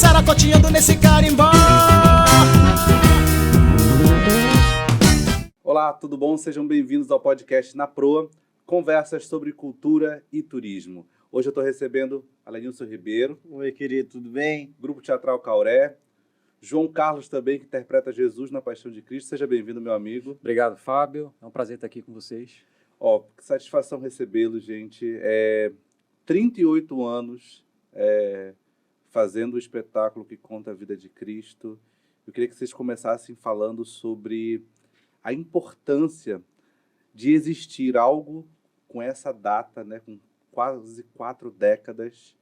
saracoteando nesse carimbó. Olá, tudo bom? Sejam bem-vindos ao podcast Na Proa, conversas sobre cultura e turismo. Hoje eu estou recebendo Alenilson Ribeiro. Oi, querido, tudo bem? Grupo Teatral Cauré. João Carlos também, que interpreta Jesus na Paixão de Cristo. Seja bem-vindo, meu amigo. Obrigado, Fábio. É um prazer estar aqui com vocês. Que satisfação recebê-lo, gente. 38 anos fazendo o espetáculo que conta a vida de Cristo. Eu queria que vocês começassem falando sobre a importância de existir algo com essa data, né, com quase 4 décadas,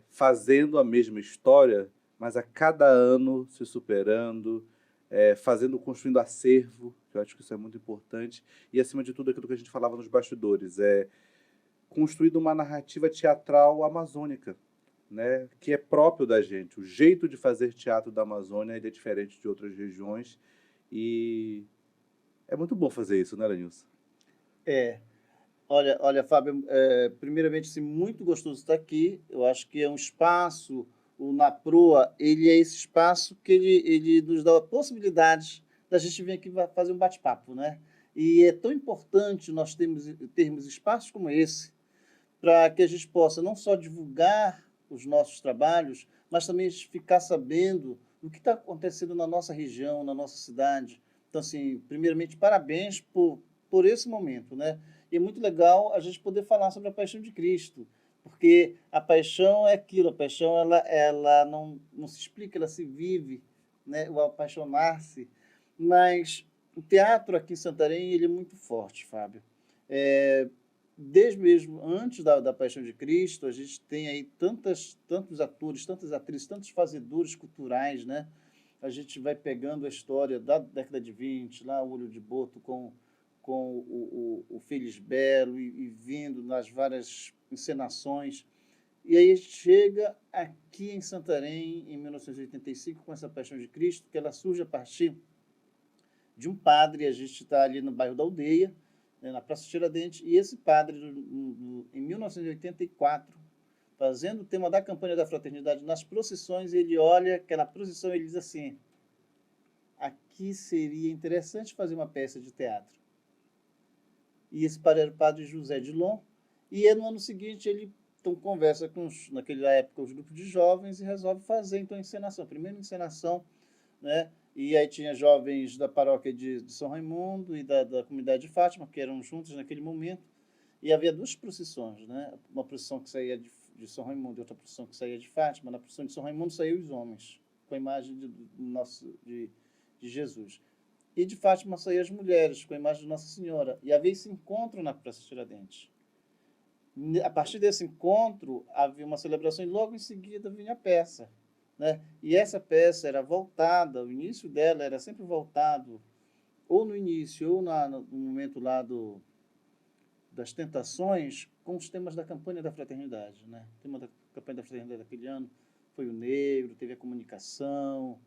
fazendo a mesma história, mas a cada ano se superando, construindo acervo, que eu acho que isso é muito importante, e acima de tudo aquilo que a gente falava nos bastidores, construído uma narrativa teatral amazônica, né, que é próprio da gente. O jeito de fazer teatro da Amazônia é diferente de outras regiões, e é muito bom fazer isso, né, Lenilson? Olha, Fábio, primeiramente, assim, muito gostoso estar aqui. Eu acho que é um espaço, o Na Proa, ele é esse espaço que ele nos dá a possibilidade da gente vir aqui fazer um bate-papo, né? E é tão importante nós termos espaços como esse para que a gente possa não só divulgar os nossos trabalhos, mas também ficar sabendo o que está acontecendo na nossa região, na nossa cidade. Então, assim, primeiramente, parabéns por esse momento, né? E é muito legal a gente poder falar sobre a Paixão de Cristo, porque a paixão é aquilo, a paixão ela não se explica, ela se vive, né? O apaixonar-se. Mas o teatro aqui em Santarém ele é muito forte, Fábio. Desde mesmo antes da Paixão de Cristo, a gente tem aí tantos atores, tantas atrizes, tantos fazedores culturais, né? A gente vai pegando a história da década de 20, lá o Olho de Boto com o Feliz Belo e vindo nas várias encenações. E aí chega aqui em Santarém, em 1985, com essa Paixão de Cristo, que ela surge a partir de um padre. A gente está ali no bairro da Aldeia, né, na Praça Tiradentes, e esse padre, em 1984, fazendo o tema da campanha da fraternidade nas procissões, ele olha aquela procissão e ele diz assim: aqui seria interessante fazer uma peça de teatro. E esse padre era o padre José Dilon, e no ano seguinte ele então conversa com, naquela época, os grupos de jovens e resolve fazer então a encenação, a primeira encenação, né? E aí tinha jovens da paróquia de São Raimundo e da comunidade de Fátima, que eram juntos naquele momento, e havia 2 procissões, né? Uma procissão que saía de São Raimundo e outra procissão que saía de Fátima. Na procissão de São Raimundo saíam os homens, com a imagem de Jesus. E de Fátima saíam as mulheres, com a imagem de Nossa Senhora. E havia esse encontro na Praça Tiradentes. A partir desse encontro, havia uma celebração e logo em seguida vinha a peça, né? E essa peça era voltada, o início dela era sempre voltado, ou no início, ou no momento lá das tentações, com os temas da campanha da fraternidade, né? O tema da campanha da fraternidade daquele ano foi o negro, teve a comunicação,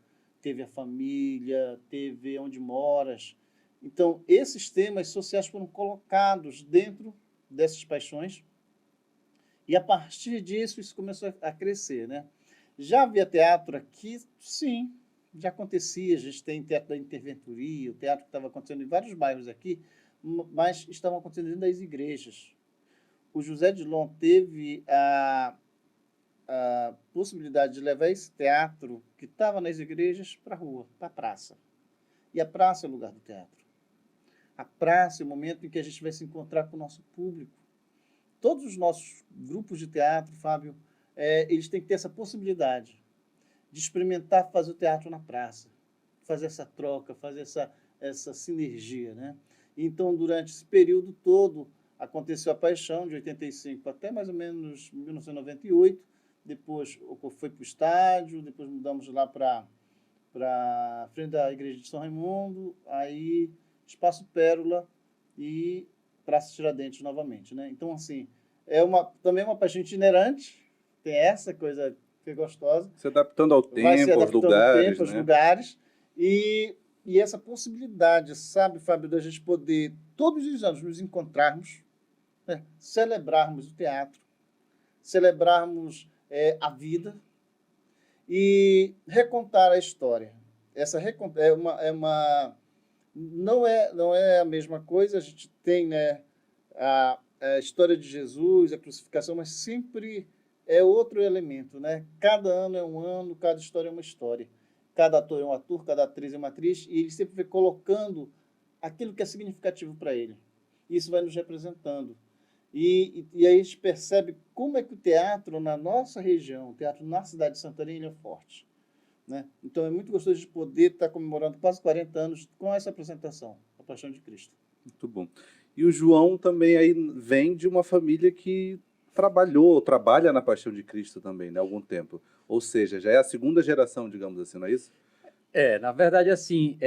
teve a família, teve onde moras. Então, esses temas sociais foram colocados dentro dessas paixões e, a partir disso, isso começou a crescer, né? Já havia teatro aqui? Sim, já acontecia. A gente tem teatro da Interventoria, o teatro que estava acontecendo em vários bairros aqui, mas estavam acontecendo dentro das igrejas. O José Dilon teve a possibilidade de levar esse teatro que estava nas igrejas para a rua, para a praça. E a praça é o lugar do teatro. A praça é o momento em que a gente vai se encontrar com o nosso público. Todos os nossos grupos de teatro, Fábio, eles têm que ter essa possibilidade de experimentar fazer o teatro na praça, fazer essa troca, fazer essa sinergia, né? Então, durante esse período todo, aconteceu a Paixão, de 85 até mais ou menos 1998, depois foi para o estádio, depois mudamos lá para frente da igreja de São Raimundo, aí Espaço Pérola e Praça Tiradentes novamente, né? Então, assim, também uma paixão itinerante, tem essa coisa que é gostosa. Se adaptando ao tempo, aos lugares, né? Aos lugares, e essa possibilidade, sabe, Fábio, da gente poder, todos os anos, nos encontrarmos, né? Celebrarmos o teatro, celebrarmos a vida e recontar a história. Não é a mesma coisa, a gente tem, né, a história de Jesus, a crucificação, mas sempre é outro elemento, né? Cada ano é um ano, cada história é uma história. Cada ator é um ator, cada atriz é uma atriz, e ele sempre vai colocando aquilo que é significativo para ele. Isso vai nos representando. E aí a gente percebe como é que o teatro na nossa região, o teatro na cidade de Santarém, ele é forte, né? Então é muito gostoso de poder estar comemorando quase 40 anos com essa apresentação, A Paixão de Cristo. Muito bom. E o João também aí vem de uma família que trabalha na Paixão de Cristo também, né, há algum tempo. Ou seja, já é a segunda geração, digamos assim, não é isso? Na verdade, assim,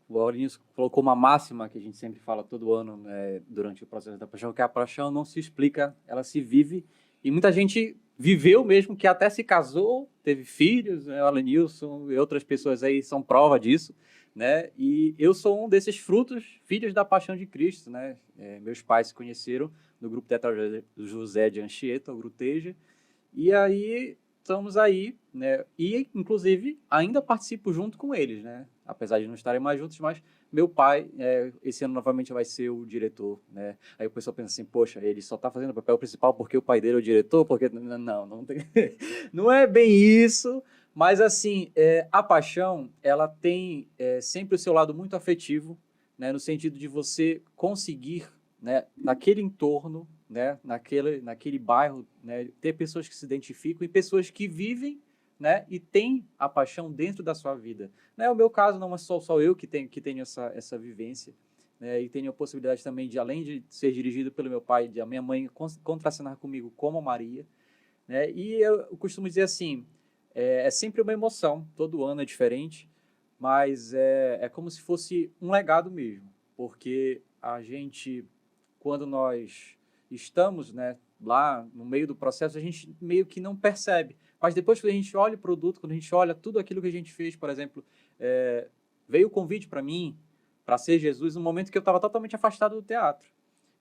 o Aulinho colocou uma máxima que a gente sempre fala todo ano, né, durante o processo da paixão, que a paixão não se explica, ela se vive. E muita gente viveu mesmo, que até se casou, teve filhos, né, o Alenilson e outras pessoas aí são prova disso, né? E eu sou um desses frutos, filhos da paixão de Cristo, né? Meus pais se conheceram no grupo teatral José de Anchieta, o Gruteja, e aí estamos aí, né? E, inclusive, ainda participo junto com eles, né? Apesar de não estarem mais juntos, mas meu pai, esse ano novamente vai ser o diretor, né? Aí o pessoal pensa assim, poxa, ele só está fazendo o papel principal porque o pai dele é o diretor? Porque não tem... não é bem isso, mas assim, a paixão, ela tem sempre o seu lado muito afetivo, né? No sentido de você conseguir, né, naquele entorno, né, naquele bairro, né, ter pessoas que se identificam e pessoas que vivem, né, e têm a paixão dentro da sua vida. Né, o meu caso não é só eu que tenho essa vivência, né, e tenho a possibilidade também de, além de ser dirigido pelo meu pai, de a minha mãe contracenar comigo como Maria, né, e eu costumo dizer assim, é sempre uma emoção, todo ano é diferente, mas é como se fosse um legado mesmo, porque a gente, quando nós estamos, né, lá no meio do processo, a gente meio que não percebe. Mas depois que a gente olha o produto, quando a gente olha tudo aquilo que a gente fez, por exemplo, veio o convite para mim, para ser Jesus, no momento que eu estava totalmente afastado do teatro.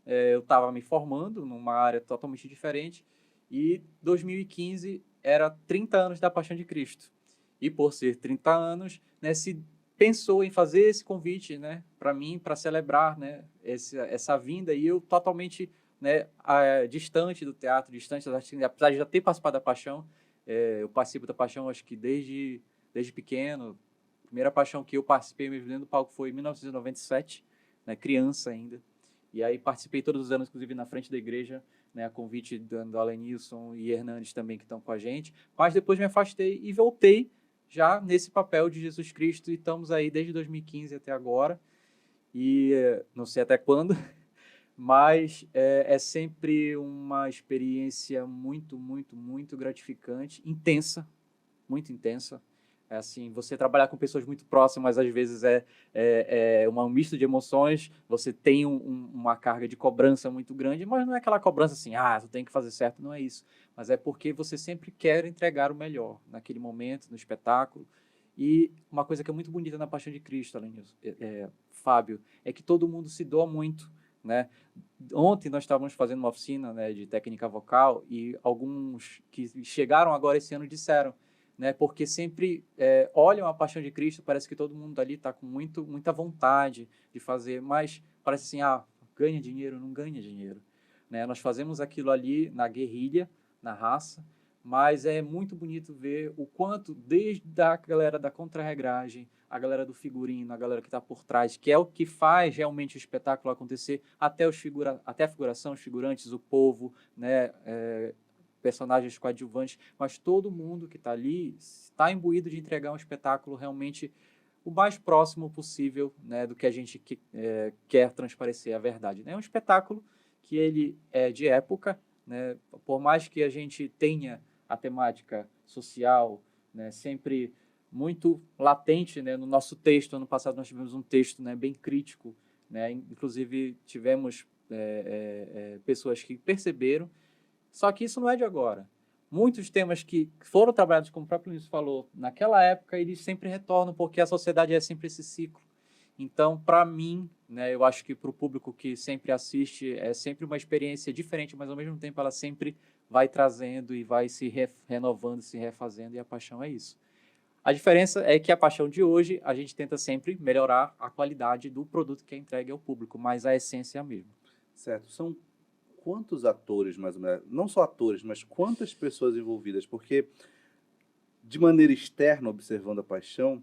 Eu estava me formando numa área totalmente diferente e 2015 era 30 anos da Paixão de Cristo. E por ser 30 anos, né, se pensou em fazer esse convite, né, para mim, para celebrar, né, essa vinda, e eu totalmente, né, distante do teatro, distante das artes, apesar de já ter participado da Paixão, eu participo da Paixão acho que desde pequeno. A primeira Paixão que eu participei mesmo dentro do palco foi em 1997, né, criança ainda. E aí participei todos os anos, inclusive na frente da igreja, né, a convite do Alenilson e Hernandes também que estão com a gente. Mas depois me afastei e voltei já nesse papel de Jesus Cristo, e estamos aí desde 2015 até agora, e não sei até quando, mas é sempre uma experiência muito, muito, muito gratificante, intensa, muito intensa. Assim, você trabalhar com pessoas muito próximas, às vezes é um misto de emoções, você tem uma carga de cobrança muito grande, mas não é aquela cobrança assim, tu tem que fazer certo, não é isso. Mas é porque você sempre quer entregar o melhor naquele momento, no espetáculo. E uma coisa que é muito bonita na Paixão de Cristo, além disso, Fábio, é que todo mundo se doa muito, né? Ontem nós estávamos fazendo uma oficina, né, de técnica vocal, e alguns que chegaram agora esse ano disseram, né, porque sempre olham a Paixão de Cristo, parece que todo mundo ali está com muita vontade de fazer, mas parece assim, ganha dinheiro, não ganha dinheiro. Né? Nós fazemos aquilo ali na guerrilha, na raça, mas é muito bonito ver o quanto, desde a galera da contrarregragem, a galera do figurino, a galera que está por trás, que é o que faz realmente o espetáculo acontecer, até a figuração, os figurantes, o povo, né, personagens coadjuvantes, mas todo mundo que está ali está imbuído de entregar um espetáculo realmente o mais próximo possível, né, do que a gente quer transparecer a verdade. É um espetáculo que ele é de época, né, por mais que a gente tenha a temática social, né, sempre muito latente, né, no nosso texto. Ano passado nós tivemos um texto, né, bem crítico, né, inclusive tivemos pessoas que perceberam. Só que isso não é de agora. Muitos temas que foram trabalhados, como o próprio Luiz falou, naquela época, eles sempre retornam, porque a sociedade é sempre esse ciclo. Então, para mim, né? Eu acho que para o público que sempre assiste é sempre uma experiência diferente, mas ao mesmo tempo ela sempre vai trazendo e vai se renovando, se refazendo, e a paixão é isso. A diferença é que a paixão de hoje, a gente tenta sempre melhorar a qualidade do produto que é entregue ao público, mas a essência é a mesma. Certo. São quantos atores, mais ou menos? Não só atores, mas quantas pessoas envolvidas? Porque, de maneira externa, observando a paixão,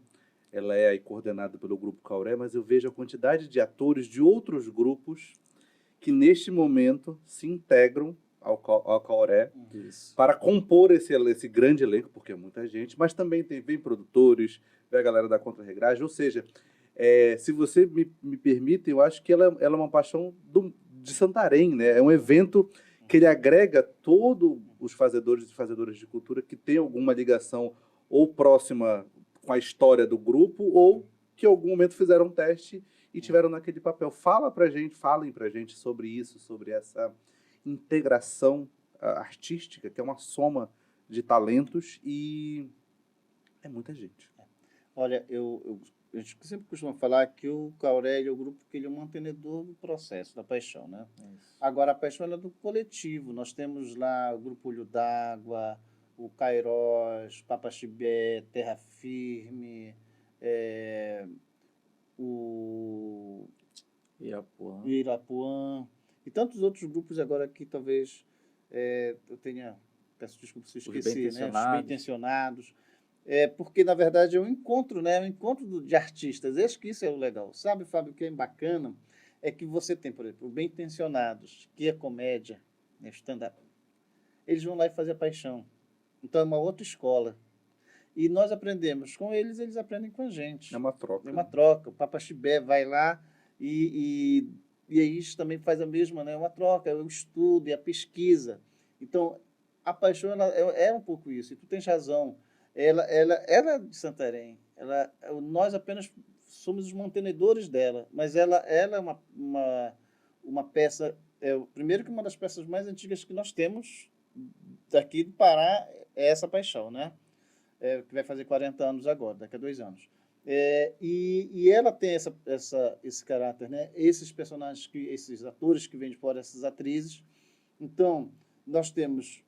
ela é aí coordenada pelo Grupo Cauré, mas eu vejo a quantidade de atores de outros grupos que, neste momento, se integram ao Cauré Isso. para compor esse grande elenco, porque é muita gente, mas também vem produtores, vem a galera da Contra-Regragem, ou seja, se você me permite, eu acho que ela é uma paixão de Santarém, né? É um evento que ele agrega todos os fazedores e fazedoras de cultura que tem alguma ligação ou próxima com a história do grupo, ou que em algum momento fizeram um teste e tiveram naquele papel. Falem pra gente sobre isso, sobre essa integração artística, que é uma soma de talentos, e é muita gente. Olha, a gente sempre costuma falar que o Cauré é o grupo que ele é um mantenedor do processo, da paixão, né? Isso. Agora, a paixão ela é do coletivo. Nós temos lá o Grupo Olho d'Água, o Cairós, Papa Chibé, Terra Firme, o Irapuã. Irapuã, e tantos outros grupos agora que talvez eu tenha, peço desculpa se eu Os esqueci, né? Os bem-intencionados. bem-intencionados. Porque, na verdade, é um encontro, né? Um encontro de artistas. Acho que isso é o legal. Sabe, Fábio, o que é bacana é que você tem, por exemplo, o Bem-Intencionados, que é comédia, né? Stand-up. Eles vão lá e fazem a paixão. Então, é uma outra escola. E nós aprendemos com eles, eles aprendem com a gente. É uma troca. É uma troca. O Papa Chibé vai lá e aí isso também faz a mesma, né? Uma troca, é o estudo e a pesquisa. Então, a paixão ela é um pouco isso. E tu tens razão. Ela é de Santarém. Nós apenas somos os mantenedores dela, mas ela é uma peça. Primeiro que uma das peças mais antigas que nós temos daqui do Pará é essa paixão, né? Que vai fazer 40 anos agora, daqui a 2 anos. E ela tem esse caráter, né? Esses personagens, esses atores que vêm de fora, essas atrizes. Então, nós temos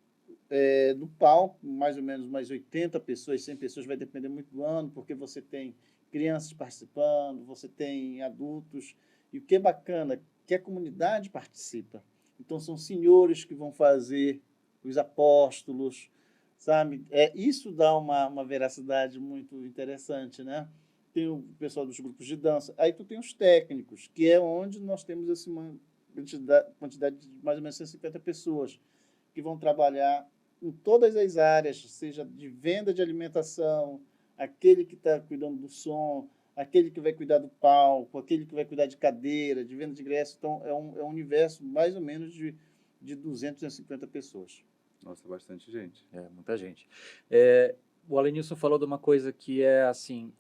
no palco, mais ou menos umas 80 pessoas, 100 pessoas, vai depender muito do ano, porque você tem crianças participando, você tem adultos, e o que é bacana, que a comunidade participa. Então, são senhores que vão fazer os apóstolos, sabe? Isso dá uma veracidade muito interessante, né? Tem o pessoal dos grupos de dança, aí tu tem os técnicos, que é onde nós temos assim, uma quantidade de mais ou menos 150 pessoas, que vão trabalhar em todas as áreas, seja de venda de alimentação, aquele que está cuidando do som, aquele que vai cuidar do palco, aquele que vai cuidar de cadeira, de venda de ingresso. Então, é um universo mais ou menos de 250 pessoas. Nossa, bastante gente. Muita gente. O Alenilson falou de uma coisa que é assim,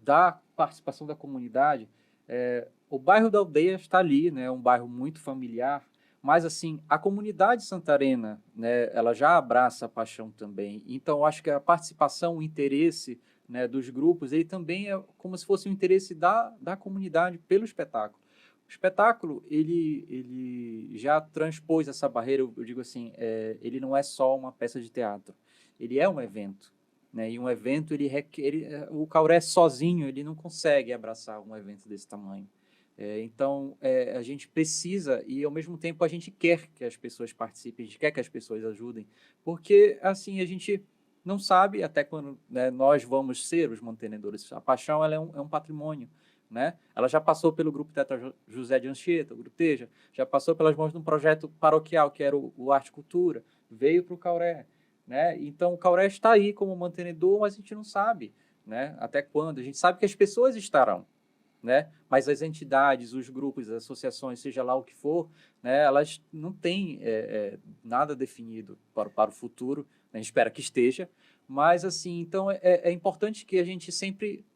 da participação da comunidade. O bairro da Aldeia está ali, né? É um bairro muito familiar. Mas, assim, a comunidade santarena, né, ela já abraça a paixão também. Então, eu acho que a participação, o interesse, né, dos grupos, ele também é como se fosse um interesse da comunidade pelo espetáculo. O espetáculo, ele já transpôs essa barreira, eu digo assim, ele não é só uma peça de teatro, ele é um evento. Né, e um evento, o Cauré sozinho, ele não consegue abraçar um evento desse tamanho. Então, a gente precisa e, ao mesmo tempo, a gente quer que as pessoas participem, a gente quer que as pessoas ajudem, porque, assim, a gente não sabe até quando, né, nós vamos ser os mantenedores. A paixão ela é um patrimônio, né? Ela já passou pelo Grupo Teatro José de Anchieta, o Grupo Teja, já passou pelas mãos de um projeto paroquial, que era o Arte e Cultura, veio para o Cauré, né? Então, o Cauré está aí como mantenedor, mas a gente não sabe, né, até quando. A gente sabe que as pessoas estarão, né? Mas as entidades, os grupos, as associações, seja lá o que for, né, elas não têm nada definido para o futuro, né? A gente espera que esteja, mas assim, então é importante que a gente sempre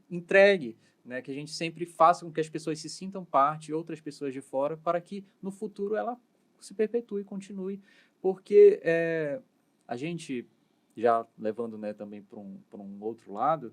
entregue, né, que a gente sempre faça com que as pessoas se sintam parte, outras pessoas de fora, para que no futuro ela se perpetue, continue, porque a gente, já levando, né, também para um outro lado,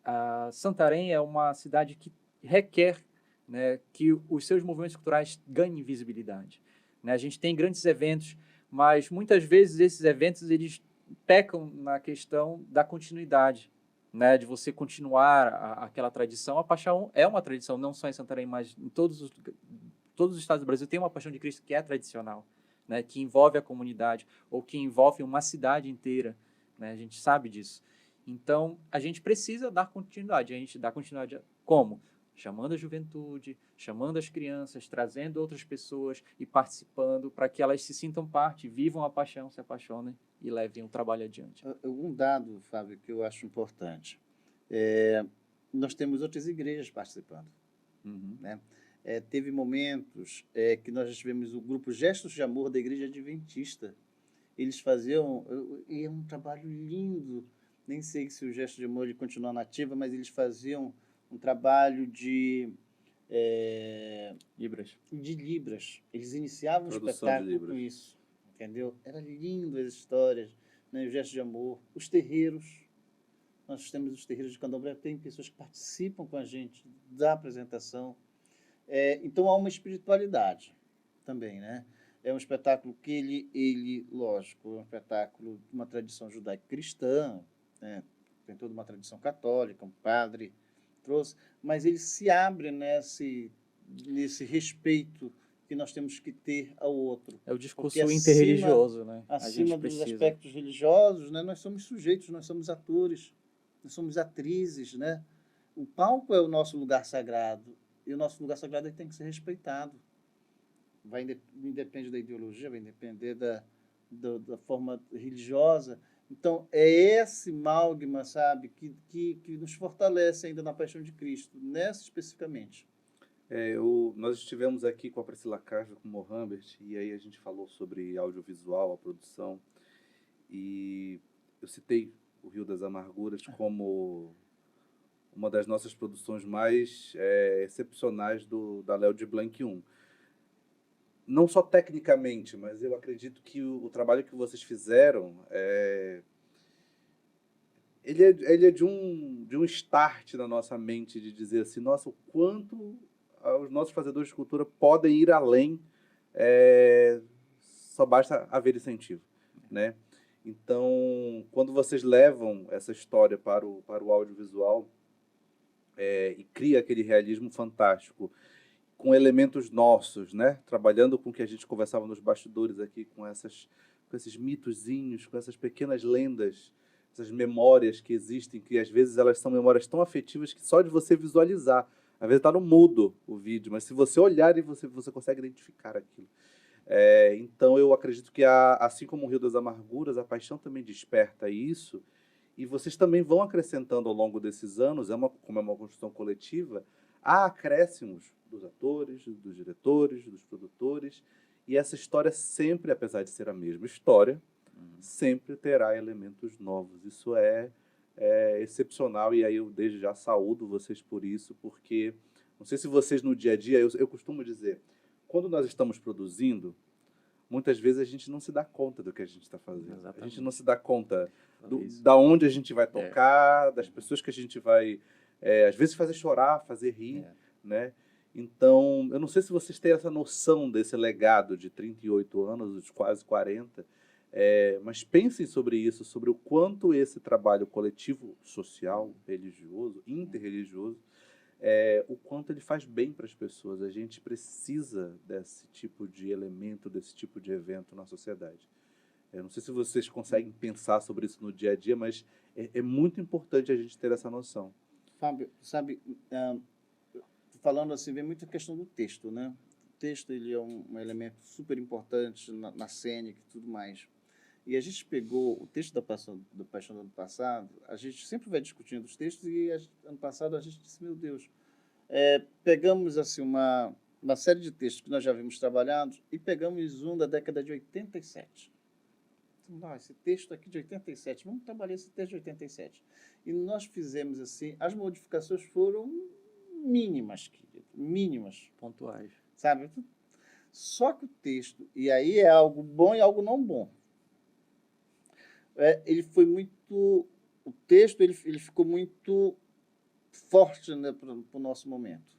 a Santarém é uma cidade que requer, né, que os seus movimentos culturais ganhem visibilidade. Né? A gente tem grandes eventos, mas muitas vezes esses eventos eles pecam na questão da continuidade, né, de você continuar aquela tradição. A Paixão é uma tradição, não só em Santarém, mas em todos os estados do Brasil tem uma Paixão de Cristo que é tradicional, né, que envolve a comunidade ou que envolve uma cidade inteira, né, a gente sabe disso. Então, a gente precisa dar continuidade. A gente dá continuidade como? Chamando a juventude, chamando as crianças, trazendo outras pessoas e participando para que elas se sintam parte, vivam a paixão, se apaixonem e levem o trabalho adiante. Um dado, Fábio, que eu acho importante. Nós temos outras igrejas participando. Uhum. Né? Teve momentos que nós já tivemos o grupo Gestos de Amor da Igreja Adventista. Eles faziam... E é um trabalho lindo. Nem sei se o Gesto de Amor ele continua nativa, mas eles faziam um trabalho de Libras. Eles iniciavam o Produção de espetáculo Libras. com isso. Entendeu? Era lindo as histórias, né? O Gesto de Amor. Os terreiros. Nós temos os terreiros de Candomblé, tem pessoas que participam com a gente da apresentação. Então, há uma espiritualidade também, né? É um espetáculo que ele, lógico, é um espetáculo de uma tradição judaico-cristã, né? Tem toda uma tradição católica, um padre trouxe, mas ele se abre nesse respeito que nós temos que ter ao outro. É o discurso Porque interreligioso, né? Acima dos aspectos religiosos, né? Nós somos sujeitos, nós somos atores, nós somos atrizes, né? O palco é o nosso lugar sagrado, e o nosso lugar sagrado tem que ser respeitado. Independe da ideologia, vai depender da forma religiosa. Então, é esse amálgama, sabe, que nos fortalece ainda na Paixão de Cristo, nessa especificamente. Nós estivemos aqui com a Priscila Castro, com o Mohamed, e aí a gente falou sobre audiovisual, a produção, e eu citei o Rio das Amarguras como uma das nossas produções mais excepcionais da Léo de Blanc 1. Não só tecnicamente, mas eu acredito que o trabalho que vocês fizeram ele é de um start na nossa mente, de dizer assim, nossa, o quanto os nossos fazedores de cultura podem ir além, só basta haver incentivo, né? Então, quando vocês levam essa história para o audiovisual e cria aquele realismo fantástico, com elementos nossos, né? Trabalhando com o que a gente conversava nos bastidores aqui, com esses mitozinhos, com essas pequenas lendas, essas memórias que existem, que às vezes elas são memórias tão afetivas que só de você visualizar, às vezes está no mudo o vídeo, mas se você olhar e você consegue identificar aquilo. Então eu acredito que assim como o Rio das Amarguras, a Paixão também desperta isso, e vocês também vão acrescentando ao longo desses anos, como é uma construção coletiva, há acréscimos dos atores, dos diretores, dos produtores, e essa história sempre, apesar de ser a mesma história, sempre terá elementos novos. Isso é excepcional, e aí eu desde já saúdo vocês por isso, porque, não sei se vocês no dia a dia, eu costumo dizer, quando nós estamos produzindo, muitas vezes a gente não se dá conta do que a gente está fazendo. Exatamente. A gente não se dá conta da onde a gente vai tocar, das pessoas que a gente vai, às vezes, fazer chorar, fazer rir, né? Então, eu não sei se vocês têm essa noção desse legado de 38 anos, dos quase 40, mas pensem sobre isso, sobre o quanto esse trabalho coletivo, social, religioso, interreligioso, o quanto ele faz bem para as pessoas. A gente precisa desse tipo de elemento, desse tipo de evento na sociedade. Eu não sei se vocês conseguem pensar sobre isso no dia a dia, mas é muito importante a gente ter essa noção. Fábio, sabe, falando assim, vem muito a questão do texto, né? O texto ele é um elemento super importante na cênica e tudo mais. E a gente pegou o texto da Paixão do ano passado, a gente sempre vai discutindo os textos, e ano passado a gente disse, meu Deus, pegamos assim uma série de textos que nós já vimos trabalhando e pegamos um da década de 87. Então, esse texto aqui de 87, vamos trabalhar esse texto de 87. E nós fizemos assim, as modificações foram mínimas, querido, mínimas. Pontuais. Sabe? Só que o texto, e aí é algo bom e algo não bom. Ele foi muito... O texto ele ficou muito forte, né, para o nosso momento.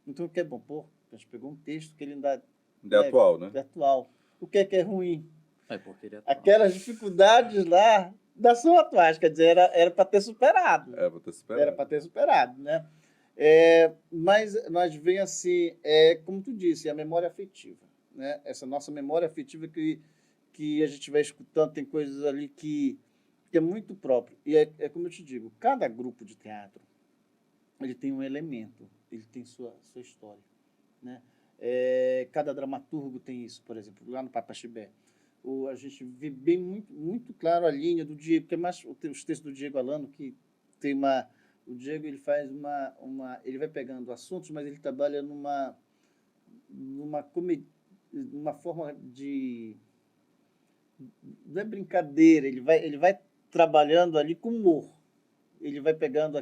Então, o que é bom? Pô, a gente pegou um texto que ele ainda De atual, né? é atual. O que é ruim? É porque ele é atual. Aquelas dificuldades lá da são atuais, quer dizer, era para ter superado. Vou ter superado. Era para ter superado, né? Mas vem assim, como tu disse, a memória afetiva, né? Essa nossa memória afetiva que a gente vai escutando, tem coisas ali que é muito próprio. E é como eu te digo, cada grupo de teatro, ele tem um elemento, ele tem sua história, né? Cada dramaturgo tem isso, por exemplo, lá no Papaxibé. A gente vê bem muito claro a linha do Diego, porque é mais os textos do Diego Alano, que tem uma... O Diego, ele faz ele vai pegando assuntos, mas ele trabalha numa forma de... Não é brincadeira, ele vai trabalhando ali com humor. Ele vai pegando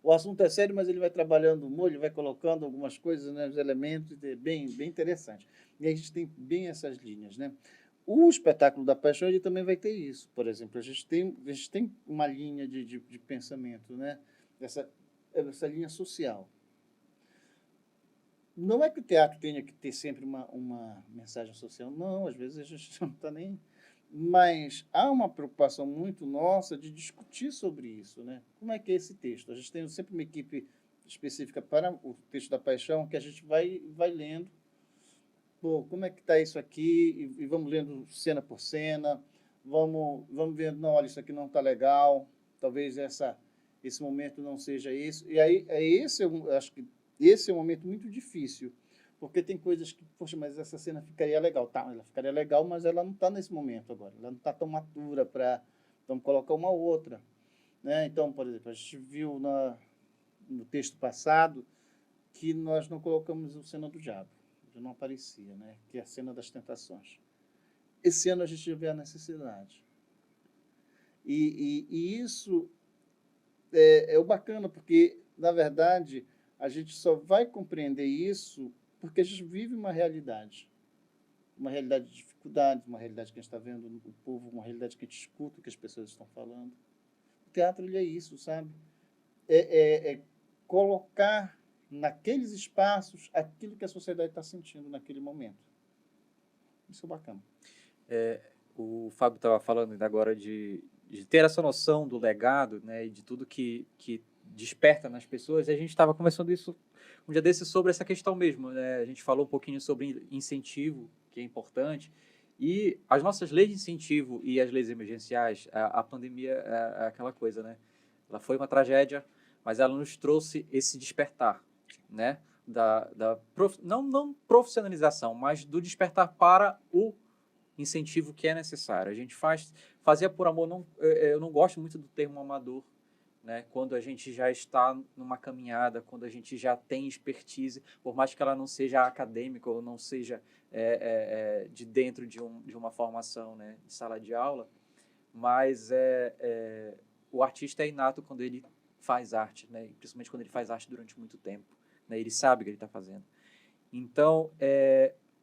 o assunto é sério, mas ele vai trabalhando o humor, ele vai colocando algumas coisas, né, os elementos, bem interessante. E a gente tem bem essas linhas, né? O espetáculo da Paixão, ele também vai ter isso. Por exemplo, a gente tem uma linha de pensamento, né? Essa linha social. Não é que o teatro tenha que ter sempre uma mensagem social, não, às vezes a gente não está nem... Mas há uma preocupação muito nossa de discutir sobre isso, né? Como é que é esse texto? A gente tem sempre uma equipe específica para o texto da Paixão, que a gente vai lendo. Pô, como é que está isso aqui? E vamos lendo cena por cena, vamos vendo, não, olha, isso aqui não está legal, talvez esse momento não seja isso. E aí, acho que esse é um momento muito difícil, porque tem coisas que, poxa, mas essa cena ficaria legal. Tá, ela ficaria legal, mas ela não está nesse momento agora, ela não está tão madura para... Vamos colocar uma outra, né? Então, por exemplo, a gente viu no texto passado que nós não colocamos a cena do diabo, já não aparecia, né? Que é a cena das tentações. Esse ano a gente vê a necessidade. E isso é o bacana, porque, na verdade, a gente só vai compreender isso porque a gente vive uma realidade de dificuldades, uma realidade que a gente está vendo no povo, uma realidade que a gente escuta o que as pessoas estão falando. O teatro, ele é isso, sabe? É colocar naqueles espaços aquilo que a sociedade está sentindo naquele momento. Isso é bacana. O Fábio estava falando ainda agora de ter essa noção do legado, né, e de tudo que desperta nas pessoas. E a gente estava conversando isso um dia desses sobre essa questão mesmo, né? A gente falou um pouquinho sobre incentivo, que é importante, e as nossas leis de incentivo e as leis emergenciais. A pandemia é aquela coisa, né? Ela foi uma tragédia, mas ela nos trouxe esse despertar, né? Não profissionalização, mas do despertar para o incentivo que é necessário. A gente fazia por amor. Eu não gosto muito do termo amador, né? Quando a gente já está numa caminhada, quando a gente já tem expertise, por mais que ela não seja acadêmica ou não seja de dentro de uma formação, né, de sala de aula, mas o artista é inato quando ele faz arte, né? Principalmente quando ele faz arte durante muito tempo, né? Ele sabe o que ele está fazendo. Então,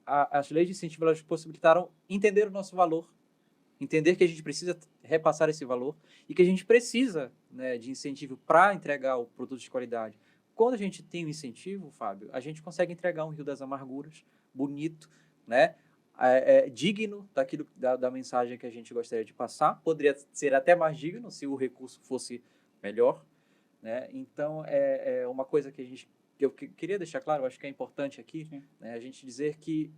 as leis de incentivo, elas possibilitaram entender o nosso valor, entender que a gente precisa repassar esse valor e que a gente precisa, né, de incentivo para entregar o produto de qualidade. Quando a gente tem um incentivo, Fábio, a gente consegue entregar um Rio das Amarguras bonito, né, digno da mensagem que a gente gostaria de passar. Poderia ser até mais digno se o recurso fosse melhor, né? Então, é uma coisa que eu queria deixar claro, eu acho que é importante aqui, né, a gente dizer que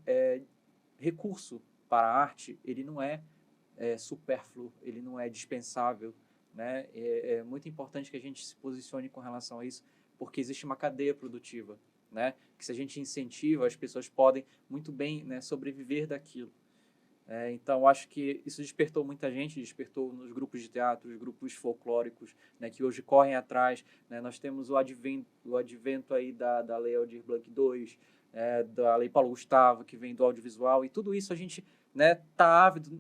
recurso para a arte, ele não é supérfluo, ele não é dispensável, né? É muito importante que a gente se posicione com relação a isso, porque existe uma cadeia produtiva, né? Que se a gente incentiva, as pessoas podem muito bem, né, sobreviver daquilo. Então, acho que isso despertou muita gente, despertou nos grupos de teatro, os grupos folclóricos, né, que hoje correm atrás, né? Nós temos o advento aí da Lei Aldir Blanc II, da Lei Paulo Gustavo, que vem do audiovisual, e tudo isso a gente, né, tá ávido.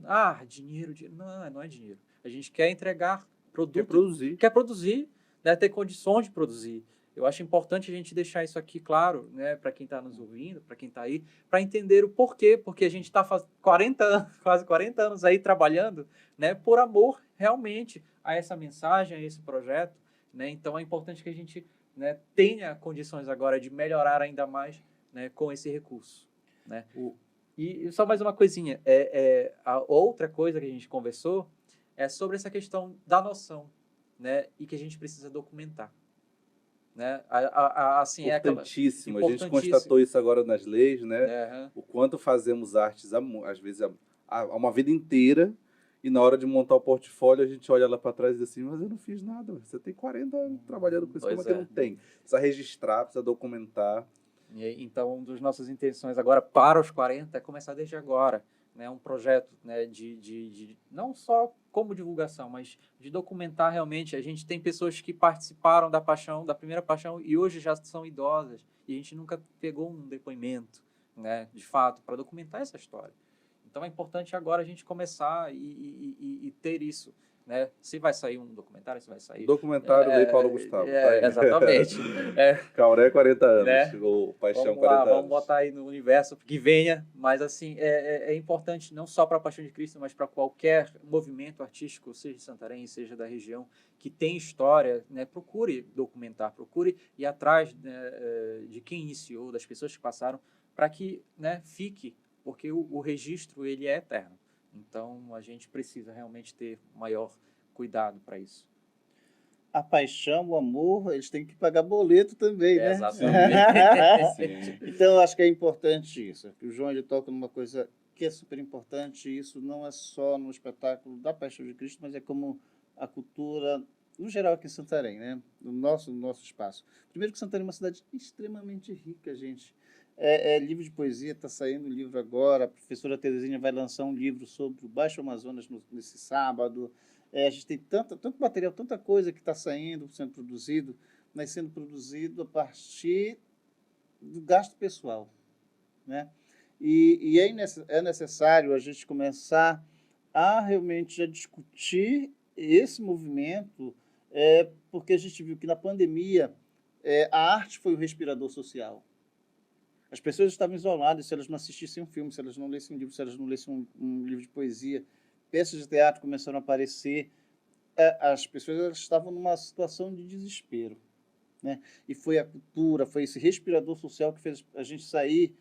Dinheiro. Não é dinheiro. A gente quer entregar produto. Quer produzir, né, ter condições de produzir. Eu acho importante a gente deixar isso aqui claro, né, para quem está nos ouvindo, para quem está aí, para entender o porquê, porque a gente está quase 40 anos aí trabalhando, né, por amor realmente a essa mensagem, a esse projeto, né? Então é importante que a gente, né, tenha condições agora de melhorar ainda mais, né, com esse recurso, né? E só mais uma coisinha, a outra coisa que a gente conversou é sobre essa questão da noção, né, e que a gente precisa documentar, né? Assim, Importantíssimo. A gente importantíssimo. constatou isso agora nas leis, né? É, O quanto fazemos artes, às vezes, há uma vida inteira, e na hora de montar o portfólio, a gente olha lá para trás e diz assim, mas eu não fiz nada. Você tem 40 anos trabalhando com isso, Pois como é que é. não tem? Precisa registrar, precisa documentar. Então, uma das nossas intenções agora para os 40 é começar desde agora, né, um projeto, né, de não só como divulgação, mas de documentar realmente. A gente tem pessoas que participaram da paixão, da primeira paixão, e hoje já são idosas, e a gente nunca pegou um depoimento, né, de fato, para documentar essa história. Então é importante agora a gente começar e ter isso, né? Se vai sair um documentário, se vai sair... Documentário Lei Paulo Gustavo. Tá aí. Exatamente. Cauré, 40 anos. Né? Ou Paixão, Vamos 40 lá, anos. vamos botar aí no universo que venha, mas assim, é importante não só para a Paixão de Cristo, mas para qualquer movimento artístico, seja de Santarém, seja da região, que tem história, né? Procure documentar, procure ir atrás, né, de quem iniciou, das pessoas que passaram, para que, né, fique, porque o registro ele é eterno. Então, a gente precisa realmente ter maior cuidado para isso. A paixão, o amor, eles têm que pagar boleto também, né? Exatamente. Então, eu acho que é importante isso. O João ele toca numa coisa que é super importante. Isso não é só no espetáculo da Paixão de Cristo, mas é como a cultura, no geral, aqui em Santarém, né? No nosso espaço. Primeiro que Santarém é uma cidade extremamente rica, gente. Livro de poesia, está saindo um livro agora. A professora Terezinha vai lançar um livro sobre o Baixo Amazonas nesse sábado. A gente tem tanto material, tanta coisa que está saindo, sendo produzido, mas sendo produzido a partir do gasto pessoal, né? E é necessário a gente começar a realmente discutir esse movimento, porque a gente viu que na pandemia a arte foi o respirador social. As pessoas estavam isoladas, se elas não assistissem um filme, se elas não lessem um livro, se elas não lessem um livro de poesia, peças de teatro começaram a aparecer, as pessoas estavam numa situação de desespero, né? E foi a cultura, foi esse respirador social que fez a gente sair,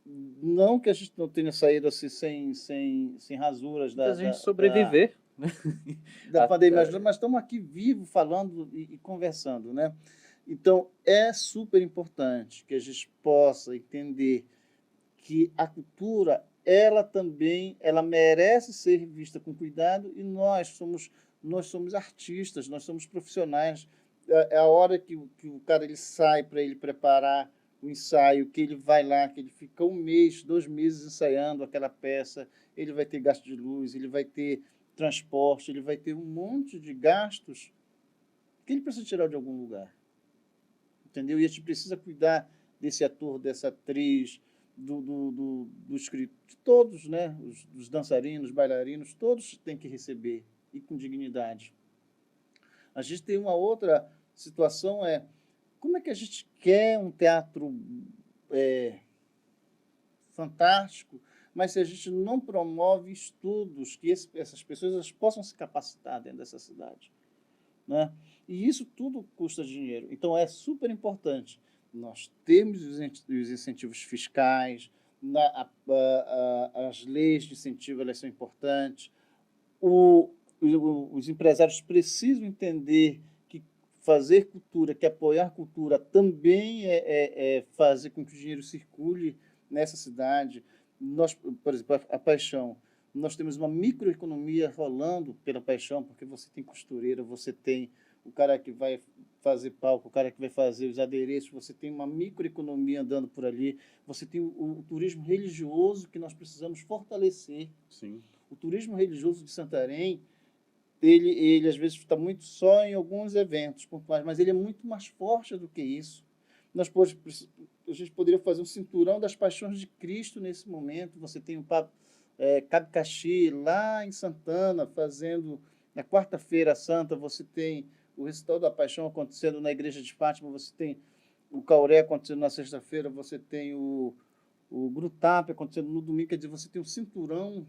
não que a gente não tenha saído assim sem rasuras A gente sobreviver, da pandemia, mas estamos aqui vivos, falando e conversando, né? Então, é super importante que a gente possa entender que a cultura, ela também, ela merece ser vista com cuidado, e nós somos artistas, nós somos profissionais. É a hora que o cara ele sai para ele preparar o ensaio, que ele vai lá, que ele fica 1 mês, 2 meses ensaiando aquela peça, ele vai ter gasto de luz, ele vai ter transporte, ele vai ter um monte de gastos que ele precisa tirar de algum lugar. Entendeu? E a gente precisa cuidar desse ator, dessa atriz, do escrito, de todos, né? Os dançarinos, bailarinos, todos têm que receber, e com dignidade. A gente tem uma outra situação, como é que a gente quer um teatro fantástico, mas se a gente não promove estudos que essas pessoas elas possam se capacitar dentro dessa cidade, né? E isso tudo custa dinheiro. Então, é super importante nós termos os incentivos fiscais, as leis de incentivo elas são importantes. Os empresários precisam entender que fazer cultura, que apoiar cultura também é fazer com que o dinheiro circule nessa cidade. Nós, por exemplo, a Paixão, nós temos uma microeconomia rolando pela Paixão, porque você tem costureira, você tem o cara que vai fazer palco, o cara que vai fazer os adereços, você tem uma microeconomia andando por ali, você tem o turismo religioso que nós precisamos fortalecer. Sim. O turismo religioso de Santarém, ele às vezes está muito só em alguns eventos pontuais, mas ele é muito mais forte do que isso. A gente poderia fazer um cinturão das paixões de Cristo nesse momento. Você tem o Cabo Caxi, lá em Santana, fazendo na quarta-feira santa, você tem o recital da Paixão acontecendo na igreja de Fátima, você tem o Cauré acontecendo na sexta-feira, você tem o Grutap acontecendo no domingo, quer dizer, você tem um cinturão,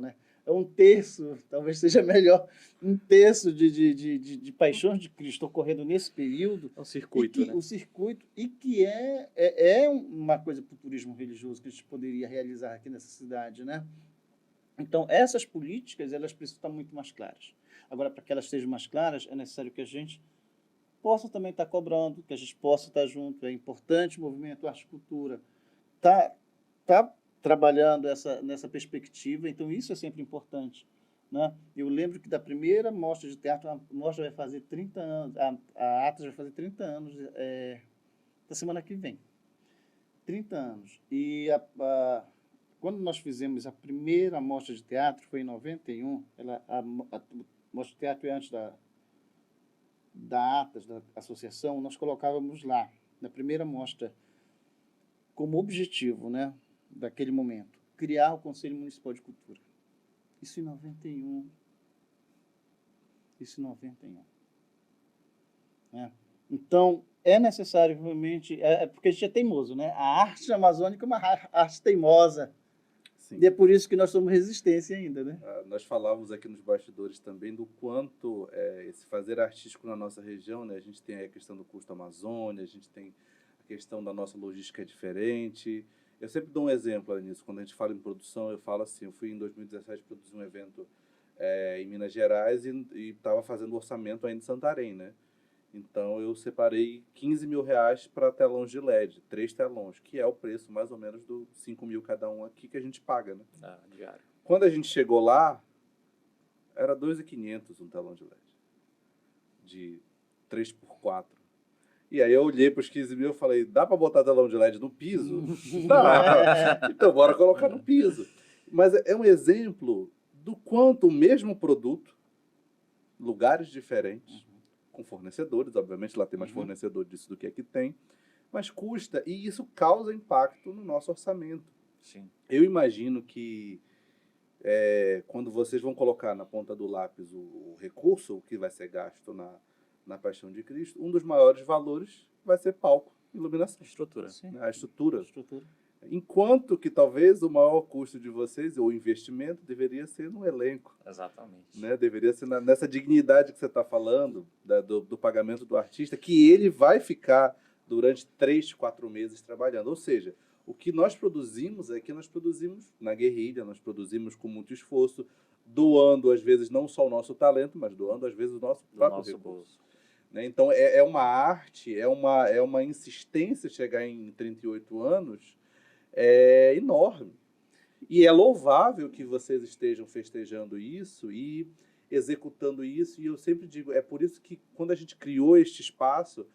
né, é um terço, talvez seja melhor, um terço de paixões de Cristo ocorrendo nesse período. É um circuito, E que, né? o circuito, e que é uma coisa para o turismo religioso que a gente poderia realizar aqui nessa cidade, né? Então, essas políticas, elas precisam estar muito mais claras. Agora, para que elas estejam mais claras, é necessário que a gente possa também estar cobrando, que a gente possa estar junto. É importante o movimento Arte e Cultura tá trabalhando nessa perspectiva, então isso é sempre importante, né? Eu lembro que da primeira mostra de teatro, a mostra vai fazer 30 anos, a Atlas vai fazer 30 anos da semana que vem. 30 anos. E quando nós fizemos a primeira mostra de teatro, foi em 91, a mostra de teatro é antes da Atlas, da associação, nós colocávamos lá, na primeira mostra, como objetivo, né, daquele momento, criar o Conselho Municipal de Cultura. Isso em 91. Isso em 91. Né? Então, é necessário realmente... porque a gente é teimoso, né? A arte amazônica é uma arte teimosa. Sim. E é por isso que nós somos resistência ainda, né? Nós falávamos aqui nos bastidores também do quanto esse fazer artístico na nossa região, né? A gente tem a questão do custo Amazônia, a gente tem a questão da nossa logística é diferente. Eu sempre dou um exemplo nisso. Quando a gente fala em produção, eu falo assim, eu fui em 2017 produzir um evento em Minas Gerais e estava fazendo orçamento ainda em Santarém, né? Então, eu separei R$ 15.000 para telões de LED, 3 telões, que é o preço mais ou menos do 5 mil cada um aqui que a gente paga, né? Diário. Quando a gente chegou lá, era 2.500 um telão de LED, de 3x4. E aí eu olhei para os 15 mil e falei, dá para botar telão de LED no piso? Dá! Então, bora colocar no piso. Mas é um exemplo do quanto o mesmo produto, lugares diferentes, com fornecedores, obviamente lá tem mais fornecedor disso do que aqui tem, mas custa, e isso causa impacto no nosso orçamento. Sim. Eu imagino que quando vocês vão colocar na ponta do lápis o recurso que vai ser gasto na Paixão de Cristo, um dos maiores valores vai ser palco, iluminação. Estrutura. Né? A estrutura. Estrutura. Enquanto que talvez o maior custo de vocês, ou investimento, deveria ser no elenco. Exatamente. Né? Deveria ser nessa dignidade que você está falando, do pagamento do artista, que ele vai ficar durante 3, 4 meses trabalhando. Ou seja, o que nós produzimos é que nós produzimos na guerrilha, nós produzimos com muito esforço, doando, às vezes, não só o nosso talento, mas doando, às vezes, o nosso próprio recurso. Bolso. Né? Então, é uma arte, é uma insistência chegar em 38 anos enorme. E é louvável que vocês estejam festejando isso e executando isso. E eu sempre digo, é por isso que quando a gente criou este espaço,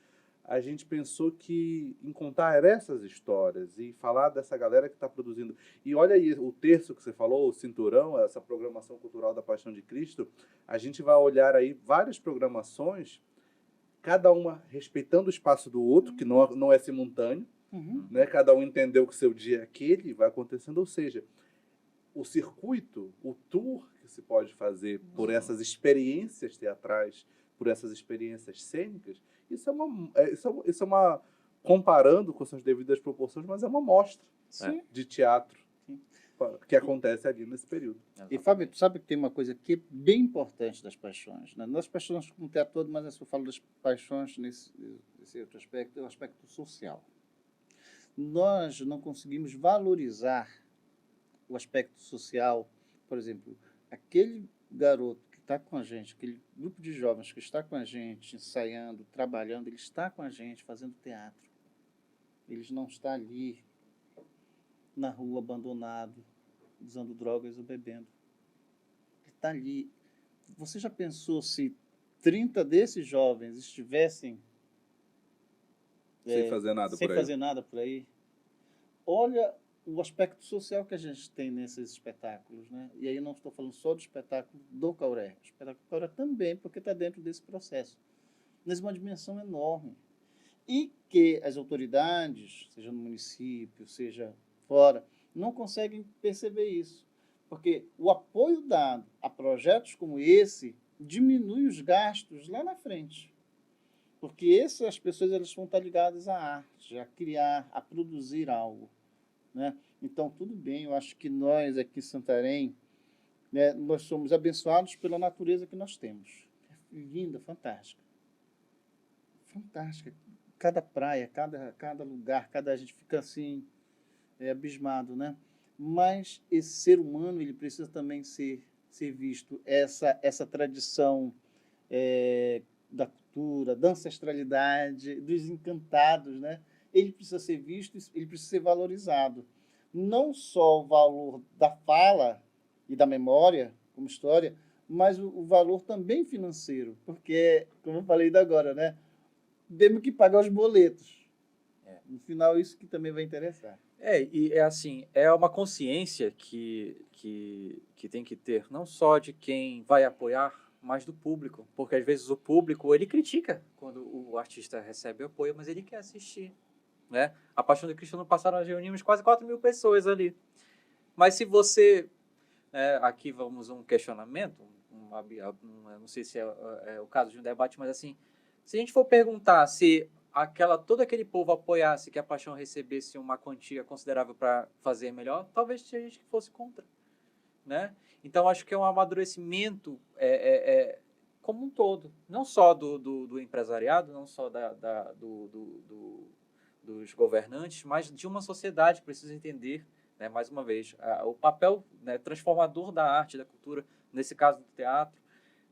a gente pensou que em contar essas histórias e falar dessa galera que está produzindo. E olha aí, o terço que você falou, o Cinturão, essa programação cultural da Paixão de Cristo, a gente vai olhar aí várias programações, cada uma respeitando o espaço do outro, que não é simultâneo, né? Cada um entendeu que o seu dia é aquele, vai acontecendo. Ou seja, o circuito, o tour que se pode fazer por essas experiências teatrais, por essas experiências cênicas, isso é uma comparando com suas devidas proporções, mas é uma mostra de teatro que acontece ali nesse período. E, Fábio, tu sabe que tem uma coisa que é bem importante das paixões, né? Nós paixões como teatro todo, mas eu falo das paixões nesse outro aspecto, é o aspecto social. Nós não conseguimos valorizar o aspecto social. Por exemplo, aquele garoto que está com a gente, aquele grupo de jovens que está com a gente, ensaiando, trabalhando, ele está com a gente fazendo teatro. Ele não está ali na rua abandonado, usando drogas ou bebendo. Ele está ali. Você já pensou se 30 desses jovens estivessem Sem fazer nada por aí? Olha o aspecto social que a gente tem nesses espetáculos, né? E aí eu não estou falando só do espetáculo do Cauré. O espetáculo do Cauré também, porque está dentro desse processo. Mas uma dimensão enorme. E que as autoridades, seja no município, seja fora, não conseguem perceber isso. Porque o apoio dado a projetos como esse diminui os gastos lá na frente. Porque as pessoas elas vão estar ligadas à arte, a criar, a produzir algo. Né? Então, tudo bem, eu acho que nós aqui em Santarém né? Nós somos abençoados pela natureza que nós temos. É linda, fantástica. Fantástica. Cada praia, cada lugar, a gente fica assim, abismado, né? Mas esse ser humano, ele precisa também ser visto. Essa tradição da cultura, da ancestralidade, dos encantados, né? Ele precisa ser visto, ele precisa ser valorizado. Não só o valor da fala e da memória, como história, mas o valor também financeiro, porque, como eu falei ainda agora, né? Temos que pagar os boletos. No final, isso que também vai interessar. E é assim, é uma consciência que tem que ter, não só de quem vai apoiar, mas do público. Porque às vezes o público, ele critica quando o artista recebe apoio, mas ele quer assistir, né? A Paixão de Cristo, no passado, nós reunimos quase 4.000 pessoas ali. Mas se você... aqui vamos um questionamento, não sei se é o caso de um debate, mas assim, se a gente for perguntar se todo aquele povo apoiasse que a Paixão recebesse uma quantia considerável para fazer melhor, talvez tinha gente que fosse contra, né? Então, acho que é um amadurecimento como um todo, não só do empresariado, não só dos governantes, mas de uma sociedade que precisa entender, né, mais uma vez, o papel, né, transformador da arte, da cultura, nesse caso do teatro.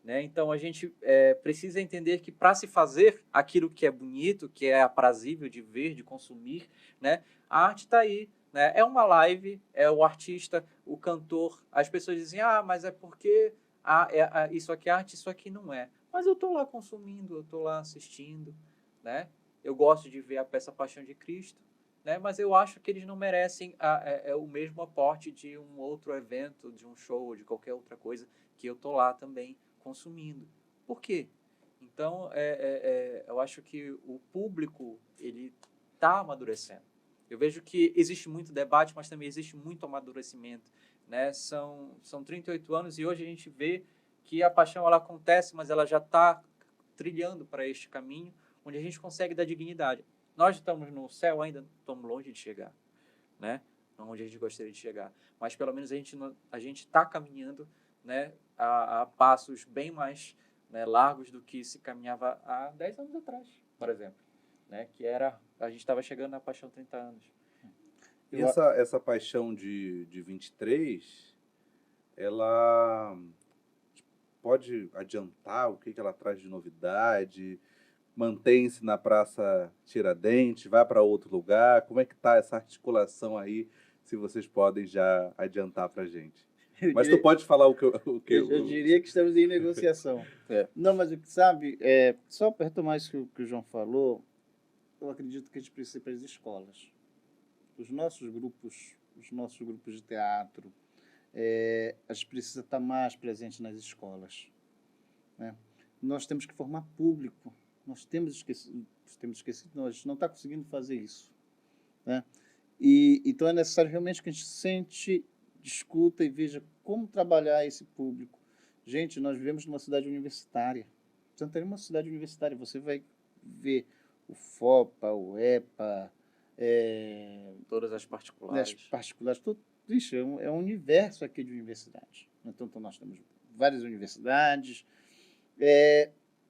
Né? Então, a gente precisa entender que para se fazer aquilo que é bonito, que é aprazível de ver, de consumir, né, a arte está aí. Né? É uma live, é o artista, o cantor. As pessoas dizem, mas é porque isso aqui é arte, isso aqui não é. Mas eu estou lá consumindo, eu estou lá assistindo. Né? Eu gosto de ver a peça Paixão de Cristo, né? Mas eu acho que eles não merecem o mesmo aporte de um outro evento, de um show, de qualquer outra coisa que eu estou lá também consumindo. Por quê? Então, eu acho que o público ele está amadurecendo. Eu vejo que existe muito debate, mas também existe muito amadurecimento. Né? São 38 anos e hoje a gente vê que a paixão ela acontece, mas ela já está trilhando para este caminho, onde a gente consegue dar dignidade. Nós estamos no céu, ainda estamos longe de chegar, né? Onde a gente gostaria de chegar. Mas pelo menos a gente está caminhando, né, a passos bem mais, né, largos do que se caminhava há 10 anos atrás, por exemplo. Né? Que era, a gente estava chegando na paixão 30 anos. E essa paixão de 23, ela pode adiantar o que ela traz de novidade? Mantém-se na Praça Tiradentes, vai para outro lugar? Como é que está essa articulação aí, se vocês podem já adiantar para a gente? Mas tu pode falar o que eu diria que estamos em negociação. Não, mas o que sabe, só para retomar isso que o João falou, eu acredito que a gente precisa ir para as escolas. Os nossos grupos de teatro, a gente precisa estar mais presente nas escolas. Né? Nós temos que formar público. Nós temos esquecido, nós não está conseguindo fazer isso. Né? Então é necessário realmente que a gente sente, discuta e veja como trabalhar esse público. Gente, nós vivemos numa cidade universitária. Santarém é uma cidade universitária. Você vai ver o FOPA, o EPA, todas as particulares. Ixi, é um universo aqui de universidades. Então, nós temos várias universidades,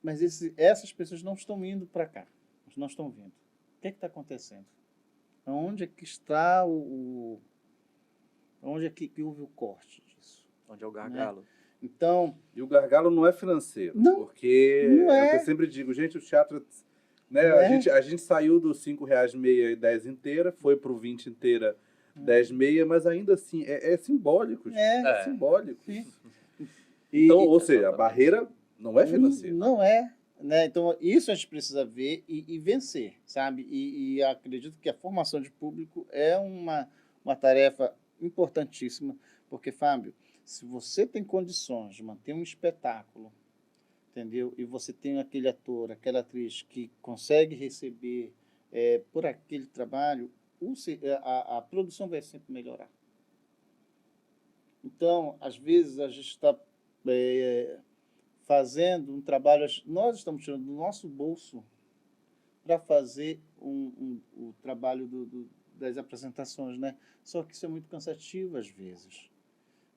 mas essas pessoas não estão indo para cá, não estão vindo. O que está acontecendo? Onde é que está onde é que houve o corte disso? Onde é o gargalo? Né? Então, e o gargalo não é financeiro, não, porque não é. o que eu sempre digo, gente, o teatro, né, a gente saiu dos R$5 meia e 10 inteira, foi para o 20 inteira, 10 meia, mas ainda assim é simbólico. É simbólico. Sim. Então, ou seja, a barreira não é financeira. Não é. Né? Então, isso a gente precisa ver e vencer, sabe? E acredito que a formação de público é uma tarefa importantíssima, porque, Fábio, se você tem condições de manter um espetáculo, entendeu? E você tem aquele ator, aquela atriz que consegue receber por aquele trabalho, a produção vai sempre melhorar. Então, às vezes, a gente está fazendo um trabalho, nós estamos tirando do nosso bolso para fazer o trabalho das apresentações, né? Só que isso é muito cansativo às vezes.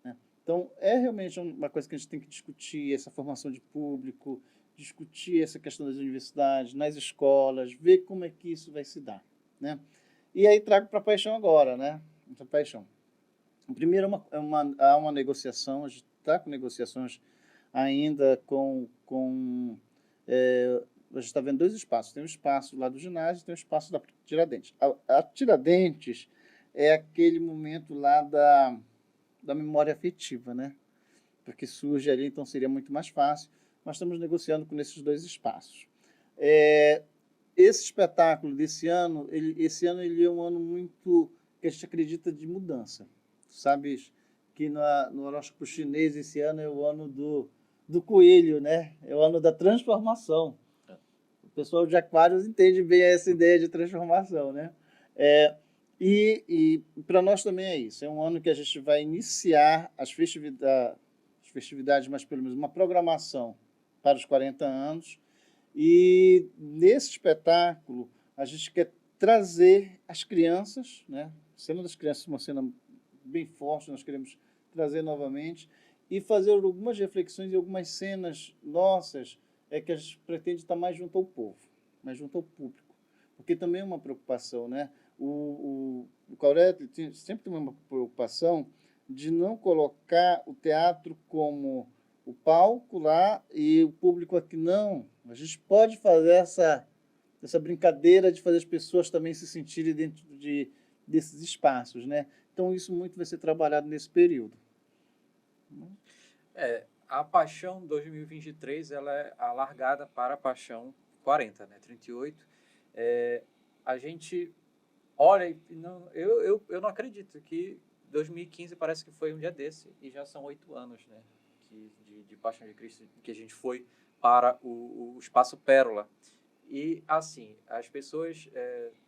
Né? Então, é realmente uma coisa que a gente tem que discutir, essa formação de público, discutir essa questão das universidades, nas escolas, ver como é que isso vai se dar, né? E aí trago para a paixão agora, né? Essa paixão. Primeiro, há uma negociação, a gente está com negociações ainda a gente está vendo dois espaços. Tem um espaço lá do ginásio e tem um espaço da Tiradentes. A Tiradentes é aquele momento lá da memória afetiva, né? Porque surge ali, então seria muito mais fácil. Nós estamos negociando com esses dois espaços. Esse espetáculo desse ano, esse ano ele é um ano muito que a gente acredita de mudança. Sabes que no horóscopo chinês esse ano é o ano do coelho, né? É o ano da transformação. O pessoal de Aquários entende bem essa ideia de transformação, né? E para nós também é isso. É um ano que a gente vai iniciar as festividades, mas pelo menos uma programação para os 40 anos. E nesse espetáculo a gente quer trazer as crianças, né? A cena das crianças é uma cena bem forte, nós queremos trazer novamente e fazer algumas reflexões e algumas cenas nossas que a gente pretende estar mais junto ao povo, mais junto ao público, porque também é uma preocupação, né? O Claudete sempre tem uma preocupação de não colocar o teatro como o palco lá e o público aqui, não. A gente pode fazer essa brincadeira de fazer as pessoas também se sentirem dentro desses espaços, né? Então, isso muito vai ser trabalhado nesse período. A Paixão 2023 ela é alargada para a Paixão 40, né? 38. A gente olha e eu não acredito que 2015 parece que foi um dia desse e já são 8 anos, né? De Paixão de Cristo que a gente foi para o Espaço Pérola. E, assim, as pessoas,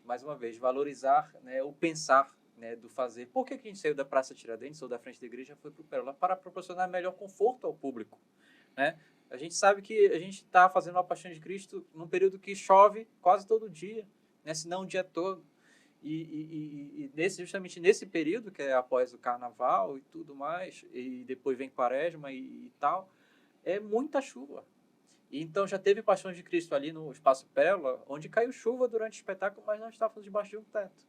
mais uma vez, valorizar, né, o pensar, né, do fazer. Por que a gente saiu da Praça Tiradentes ou da frente da igreja e foi para o Pérola? Para proporcionar melhor conforto ao público, né? A gente sabe que a gente está fazendo a Paixão de Cristo num período que chove quase todo dia, né, se não o dia todo. E justamente nesse período, que é após o Carnaval e tudo mais, e depois vem Quaresma e tal, é muita chuva. Então já teve Paixão de Cristo ali no Espaço Pérola, onde caiu chuva durante o espetáculo, mas nós estávamos debaixo de um teto,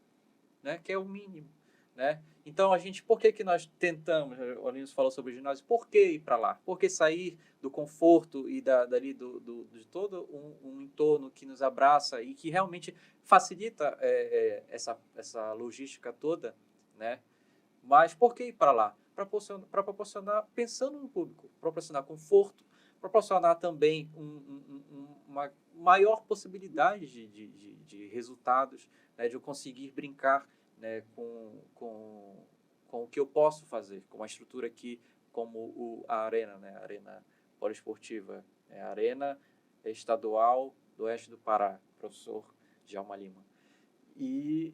né? Que é o mínimo, né? Então por que nós tentamos, o Alinhos falou sobre o ginásio, por que ir para lá? Por que sair do conforto e de todo um entorno que nos abraça e que realmente facilita essa logística toda, né? Mas por que ir para lá? Para proporcionar, pensando no público, proporcionar conforto, proporcionar também uma maior possibilidade de resultados, né, de eu conseguir brincar, né, com o que eu posso fazer, com a estrutura aqui, como a Arena, né, a Arena Poliesportiva, a Arena Estadual do Oeste do Pará, professor Djalma Lima. E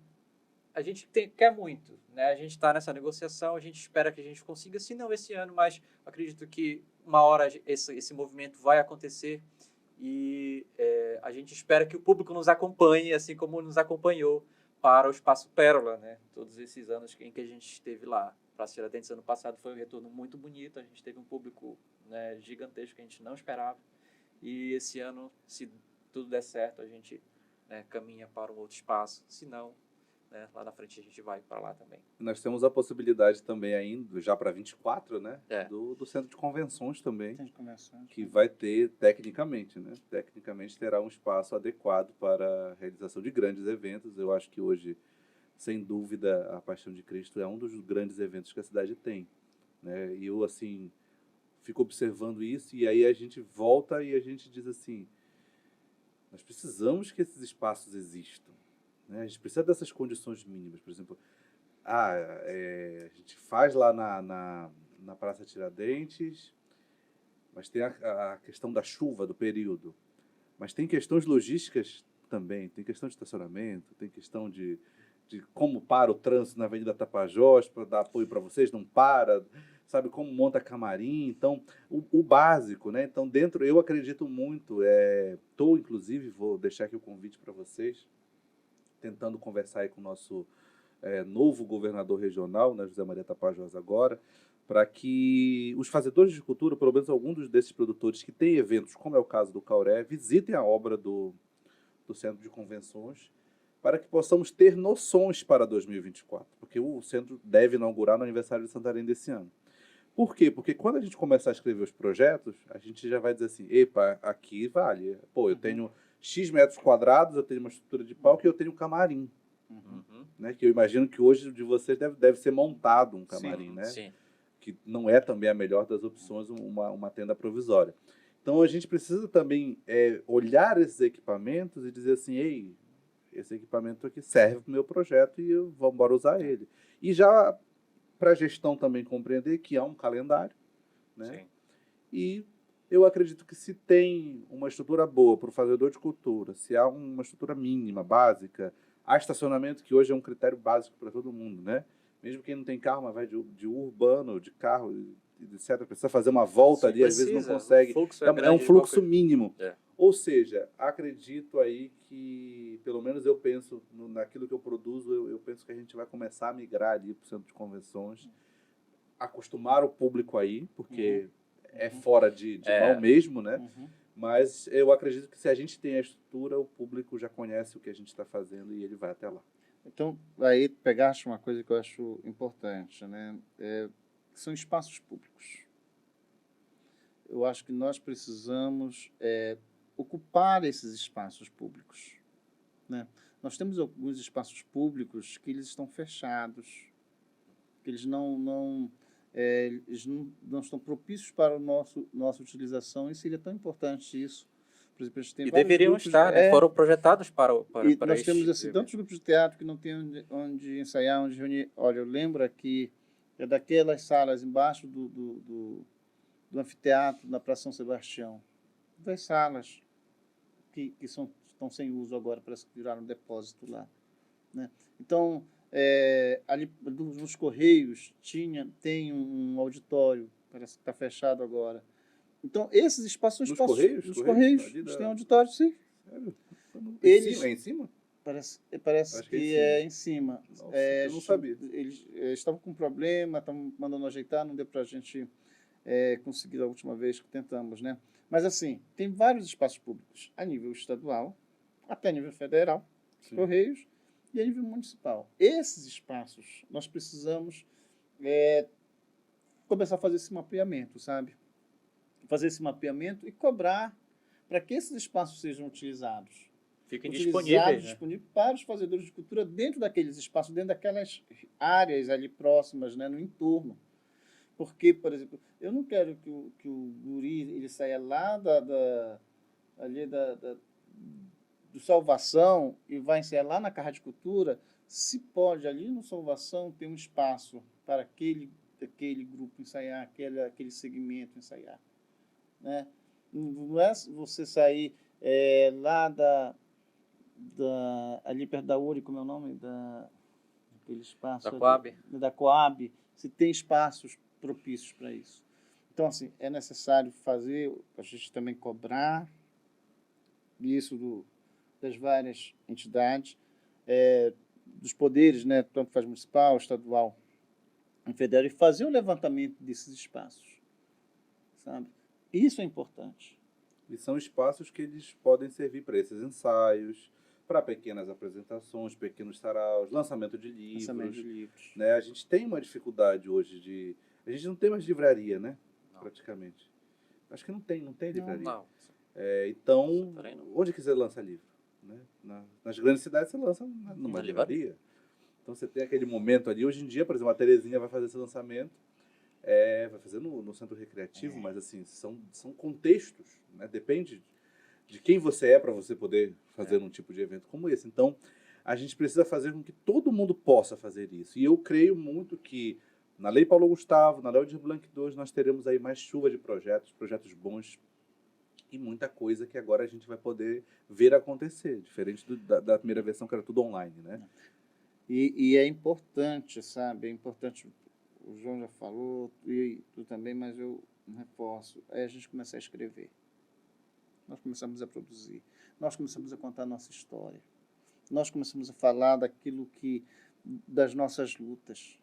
a gente quer muito, né? A gente está nessa negociação, a gente espera que a gente consiga, se não esse ano, mas acredito que uma hora esse movimento vai acontecer e a gente espera que o público nos acompanhe, assim como nos acompanhou para o Espaço Pérola, né? Todos esses anos em que a gente esteve lá. Praça Tiradentes, ano passado, foi um retorno muito bonito, a gente teve um público, né, gigantesco que a gente não esperava e esse ano, se tudo der certo, a gente, né, caminha para um outro espaço, se não, né, lá na frente a gente vai para lá também. Nós temos a possibilidade também ainda, já para 24, né? Do centro de convenções também, que vai ter, tecnicamente, né? Tecnicamente terá um espaço adequado para a realização de grandes eventos. Eu acho que hoje, sem dúvida, a Paixão de Cristo é um dos grandes eventos que a cidade tem, né? E eu, assim, fico observando isso e aí a gente volta e a gente diz assim, nós precisamos que esses espaços existam. A gente precisa dessas condições mínimas. Por exemplo, a gente faz lá na Praça Tiradentes, mas tem a questão da chuva, do período. Mas tem questões logísticas também. Tem questão de estacionamento, tem questão de como para o trânsito na Avenida Tapajós, para dar apoio para vocês, não para, sabe, como monta camarim. Então, o básico, né? Então, eu acredito muito, inclusive, vou deixar aqui o convite para vocês, tentando conversar aí com o nosso novo governador regional, né, José Maria Tapajós agora, para que os fazedores de cultura, pelo menos alguns desses produtores que têm eventos, como é o caso do Cauré, visitem a obra do Centro de Convenções, para que possamos ter noções para 2024, porque o centro deve inaugurar no aniversário de Santarém desse ano. Por quê? Porque quando a gente começar a escrever os projetos, a gente já vai dizer assim, epa, aqui vale. Pô, eu tenho X metros quadrados, eu tenho uma estrutura de palco e eu tenho um camarim. Né? Que eu imagino que hoje de vocês deve ser montado um camarim, né? Sim. Que não é também a melhor das opções, uma tenda provisória. Então a gente precisa também olhar esses equipamentos e dizer assim, ei, esse equipamento aqui serve para o meu projeto e vamos embora usar ele. E já para a gestão também compreender que há um calendário, né? Sim. E eu acredito que se tem uma estrutura boa para o fazedor de cultura, se há uma estrutura mínima, básica, há estacionamento, que hoje é um critério básico para todo mundo, né? Mesmo quem não tem carro, mas vai de urbano, de carro, etc., precisa fazer uma volta ali, às vezes não consegue. O fluxo É um grande de fluxo qualquer- mínimo. É. Ou seja, acredito aí que, pelo menos eu penso, naquilo que eu produzo, eu penso que a gente vai começar a migrar ali para o centro de convenções, acostumar o público aí, porque é fora de mão mesmo, né? Mas eu acredito que se a gente tem a estrutura, o público já conhece o que a gente está fazendo e ele vai até lá. Então, aí pegaste uma coisa que eu acho importante, né? São espaços públicos. Eu acho que nós precisamos ocupar esses espaços públicos, né? Nós temos alguns espaços públicos que eles estão fechados, que eles não estão propícios para a nossa utilização, e seria tão importante isso. Por exemplo, a gente tem E vários deveriam grupos, estar, né? Foram projetados para e nós este temos assim, evento. tantos grupos de teatro que não tem onde ensaiar, onde reunir. Olha, eu lembro aqui daquelas salas embaixo do anfiteatro na Praça São Sebastião. Das salas que estão sem uso agora, parece que viraram depósito lá, né? Então, ali nos Correios tem um auditório, parece que está fechado agora. Então, esses espaços são Nos espaços... Correios? Nos Correios? Correios, Ali eles da- têm auditório, sim. Sério? Eles- É em cima? Parece Acho que é que em é em cima. Nossa, eu não sabia. Eles estavam com problema, estavam mandando ajeitar, não deu para a gente conseguir a última vez que tentamos, né? Mas, assim, tem vários espaços públicos a nível estadual, até a nível federal, Sim. Correios, e a nível municipal. Esses espaços, nós precisamos começar a fazer esse mapeamento, sabe? Fazer esse mapeamento e cobrar para que esses espaços sejam utilizados. Fiquem Utilizados, disponíveis, né? disponíveis para os fazedores de cultura dentro daqueles espaços, dentro daquelas áreas ali próximas, né, no entorno. Porque, por exemplo, eu não quero que o guri ele saia lá do Salvação e vá ensaiar lá na Casa de Cultura, se pode ali no Salvação ter um espaço para aquele grupo ensaiar, aquele segmento ensaiar, né? Não é você sair lá ali perto da URI, como é o nome? Aquele espaço Da ali, Coab. da Coab, se tem espaços propícios para isso. Então, assim, é necessário fazer, a gente também cobrar isso das várias entidades, dos poderes, né, tanto faz municipal, estadual e federal, e fazer o levantamento desses espaços, sabe? Isso é importante. E são espaços que eles podem servir para esses ensaios, para pequenas apresentações, pequenos saraus, lançamento de livros. Lançamento de livros. Né? A gente tem uma dificuldade hoje de... A gente não tem mais livraria, né? Não. Praticamente. Acho que não tem livraria. Não. Então, Santarém não. onde que você lança livro? Né? Nas grandes cidades você lança numa Na livraria. Então você tem aquele momento ali. Hoje em dia, por exemplo, a Terezinha vai fazer esse lançamento, vai fazer no centro recreativo, mas assim, são contextos, né? Depende de quem você é para você poder fazer um tipo de evento como esse. Então, a gente precisa fazer com que todo mundo possa fazer isso. E eu creio muito que na Lei Paulo Gustavo, na Lei Aldir Blanc II, nós teremos aí mais chuva de projetos bons e muita coisa que agora a gente vai poder ver acontecer, diferente da primeira versão que era tudo online, né? E é importante, sabe? É importante, o João já falou, e tu também, mas eu reforço, a gente começar a escrever. Nós começamos a produzir. Nós começamos a contar a nossa história. Nós começamos a falar das nossas lutas,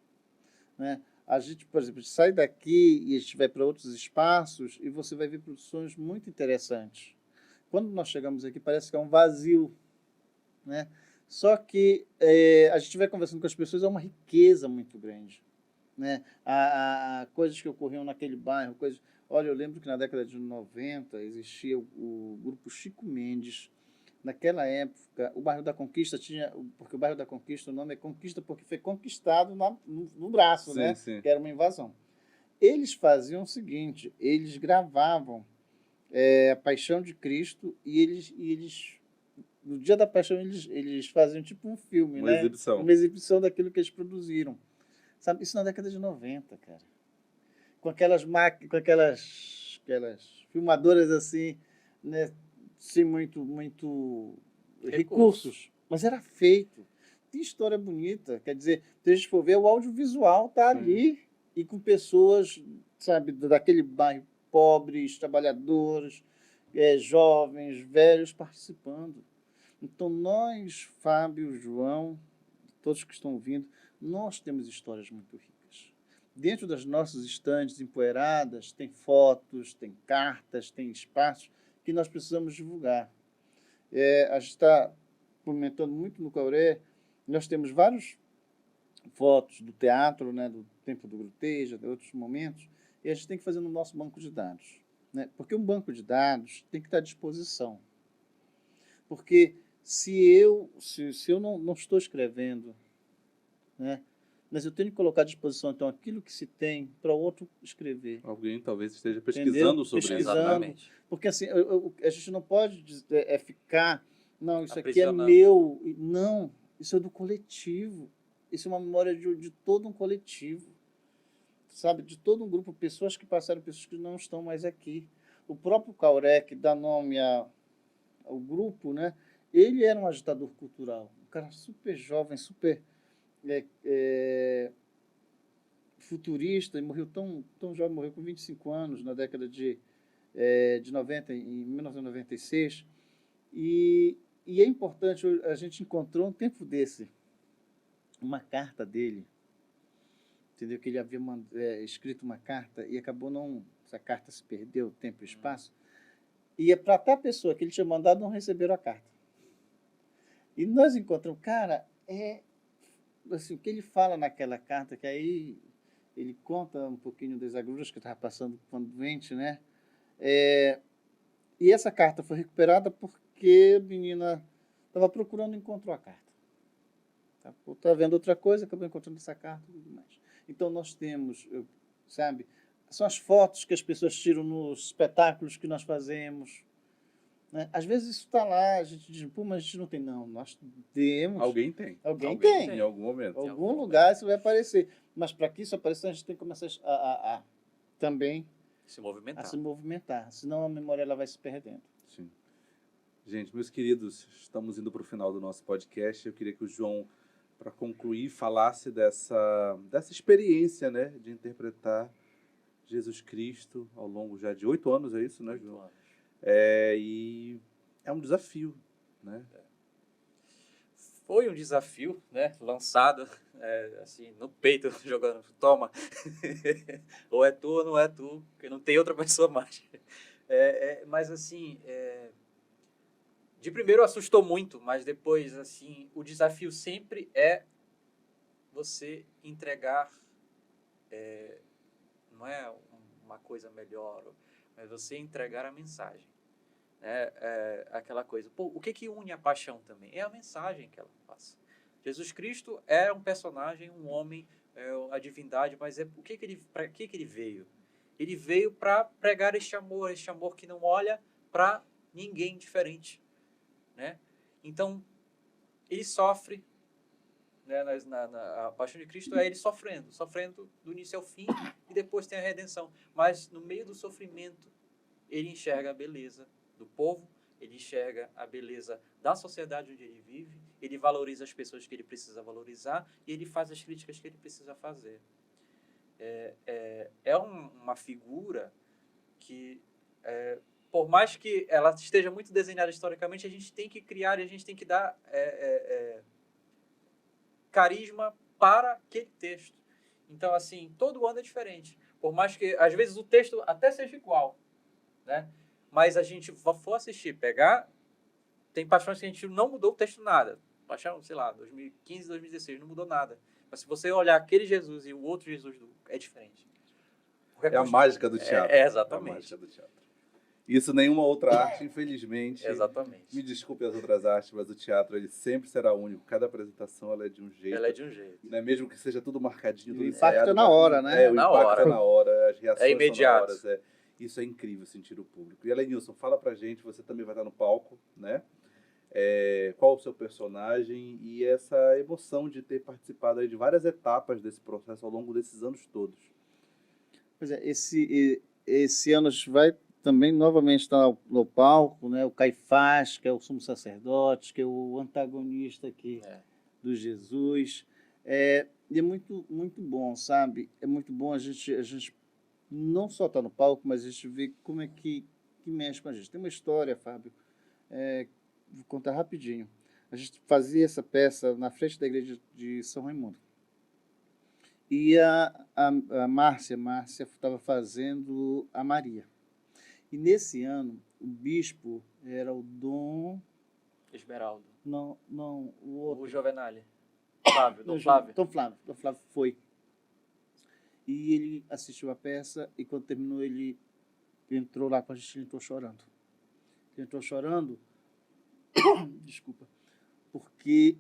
né? A gente, por exemplo, sai daqui e a gente vai para outros espaços e você vai ver produções muito interessantes. Quando nós chegamos aqui, parece que é um vazio, né? Só que a gente vai conversando com as pessoas, é uma riqueza muito grande, né? Coisas que ocorriam naquele bairro, coisas... Olha, eu lembro que na década de 90 existia o grupo Chico Mendes. Naquela época, o bairro da Conquista tinha... Porque o bairro da Conquista, o nome é Conquista porque foi conquistado no braço, Sim, né? sim. Que era uma invasão. Eles faziam o seguinte, eles gravavam a Paixão de Cristo e eles no dia da Paixão eles faziam tipo um filme, Uma né? exibição. Uma exibição daquilo que eles produziram. Sabe? Isso na década de 90, cara. Com aquelas máquinas, com aquelas filmadoras assim, né? Sem muito recursos. Mas era feito. Tem história bonita. Quer dizer, se a gente for ver, o audiovisual está ali e com pessoas, sabe, daquele bairro, pobres, trabalhadores, jovens, velhos participando. Então, nós, Fábio, João, todos que estão ouvindo, nós temos histórias muito ricas. Dentro das nossas estantes empoeiradas, tem fotos, tem cartas, tem espaços que nós precisamos divulgar. A gente está comentando muito no Cauré, nós temos várias fotos do teatro, né, do Tempo do Gruteja, de outros momentos, e a gente tem que fazer no nosso banco de dados, né? Porque um banco de dados tem que estar à disposição. Porque se eu não estou escrevendo, né, mas eu tenho que colocar à disposição então aquilo que se tem para o outro escrever. Alguém talvez esteja pesquisando Entendeu? sobre isso. Pesquisando. Exatamente. Porque assim, a gente não pode ficar, não, isso aqui é Aprisionando. meu. Não, isso é do coletivo. Isso é uma memória de todo um coletivo, sabe? De todo um grupo de pessoas que passaram, pessoas que não estão mais aqui. O próprio Cauré, que dá nome ao grupo, né? Ele era um agitador cultural, um cara super jovem, super futurista, e morreu tão jovem, morreu com 25 anos, na década de 90, em 1996. E é importante, a gente encontrou um tempo desse, uma carta dele, entendeu? Que ele havia escrito uma carta e acabou essa carta se perdeu, tempo e espaço, e para tal pessoa que ele tinha mandado não receberam a carta. E nós encontramos, cara, assim, o que ele fala naquela carta, que aí ele conta um pouquinho das agruras que estava passando quando doente, né? E essa carta foi recuperada porque a menina estava procurando e encontrou a carta. Estava vendo outra coisa, acabou encontrando essa carta e tudo mais. Então, nós temos, sabe, são as fotos que as pessoas tiram nos espetáculos que nós fazemos, né? Às vezes isso está lá, a gente diz, pô, mas a gente não tem. Não, nós temos. Alguém tem. Alguém tem. Em algum momento. Em algum lugar isso vai aparecer. Mas para que isso apareça, a gente tem que começar a também Se movimentar. a se movimentar. Senão a memória ela vai se perdendo. Sim. Gente, meus queridos, estamos indo para o final do nosso podcast. Eu queria que o João, para concluir, falasse dessa experiência, né, de interpretar Jesus Cristo ao longo já de 8 anos, é isso, né, João? 8 anos. E é um desafio, né? Foi um desafio, né? Lançado assim, no peito, jogando, toma. Ou é tu ou não é tu, porque não tem outra pessoa mais. Mas assim, de primeiro assustou muito, mas depois, assim, o desafio sempre é você entregar, não é uma coisa melhor, mas você entregar a mensagem. Aquela coisa. Pô, o que une a paixão também? É a mensagem que ela passa. Jesus Cristo é um personagem, um homem, a divindade, mas para que ele veio? Ele veio para pregar este amor que não olha para ninguém diferente, né? Então, ele sofre, né, a paixão de Cristo é ele sofrendo do início ao fim, e depois tem a redenção. Mas no meio do sofrimento, ele enxerga a beleza do povo, ele enxerga a beleza da sociedade onde ele vive, ele valoriza as pessoas que ele precisa valorizar e ele faz as críticas que ele precisa fazer. Uma figura que, por mais que ela esteja muito desenhada historicamente, a gente tem que criar e a gente tem que dar carisma para aquele texto. Então, assim, todo ano é diferente. Por mais que, às vezes, o texto até seja igual, né? Mas a gente for assistir, pegar... Tem paixões que a gente não mudou o texto nada. Paixão, sei lá, 2015, 2016, não mudou nada. Mas se você olhar aquele Jesus e o outro Jesus, é diferente. Porque É a mágica do teatro. É, exatamente. É a mágica do teatro. Isso nenhuma outra arte, infelizmente. Exatamente. Me desculpe as outras artes, mas o teatro ele sempre será único. Cada apresentação ela é de um jeito. Ela é de um jeito. Né? Mesmo que seja tudo marcadinho, O tudo impacto ensaiado. é na hora, né? É, o Na impacto hora. é na hora, as reações É imediato. são na hora. Isso é incrível, sentir o público. E Elenilson, fala pra gente, você também vai estar no palco, né? Qual o seu personagem e essa emoção de ter participado aí de várias etapas desse processo ao longo desses anos todos. Pois é, esse ano a gente vai também novamente estar no palco, né? O Caifás, que é o sumo sacerdote, que é o antagonista aqui do Jesus. E é muito, muito bom, sabe? É muito bom a gente não só estar no palco, mas a gente ver como é que mexe com a gente. Tem uma história, Fábio, vou contar rapidinho. A gente fazia essa peça na frente da igreja de São Raimundo. E a Márcia estava fazendo a Maria. E nesse ano, o bispo era o Dom... Esmeralda. Não, o outro. O Jovenale. Flávio, Dom Flávio. Dom Flávio foi. E ele assistiu a peça e quando terminou ele entrou lá com a gente, ele entrou chorando. Ele entrou chorando, desculpa, porque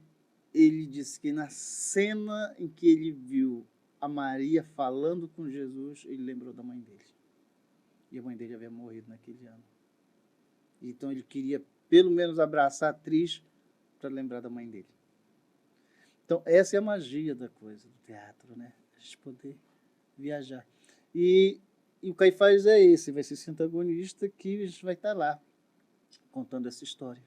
ele disse que na cena em que ele viu a Maria falando com Jesus, ele lembrou da mãe dele. E a mãe dele havia morrido naquele ano. Então ele queria pelo menos abraçar a atriz para lembrar da mãe dele. Então essa é a magia da coisa, do teatro, né? A gente poder viajar. E o Caifás é esse, vai ser esse antagonista que a gente vai estar lá contando essa história.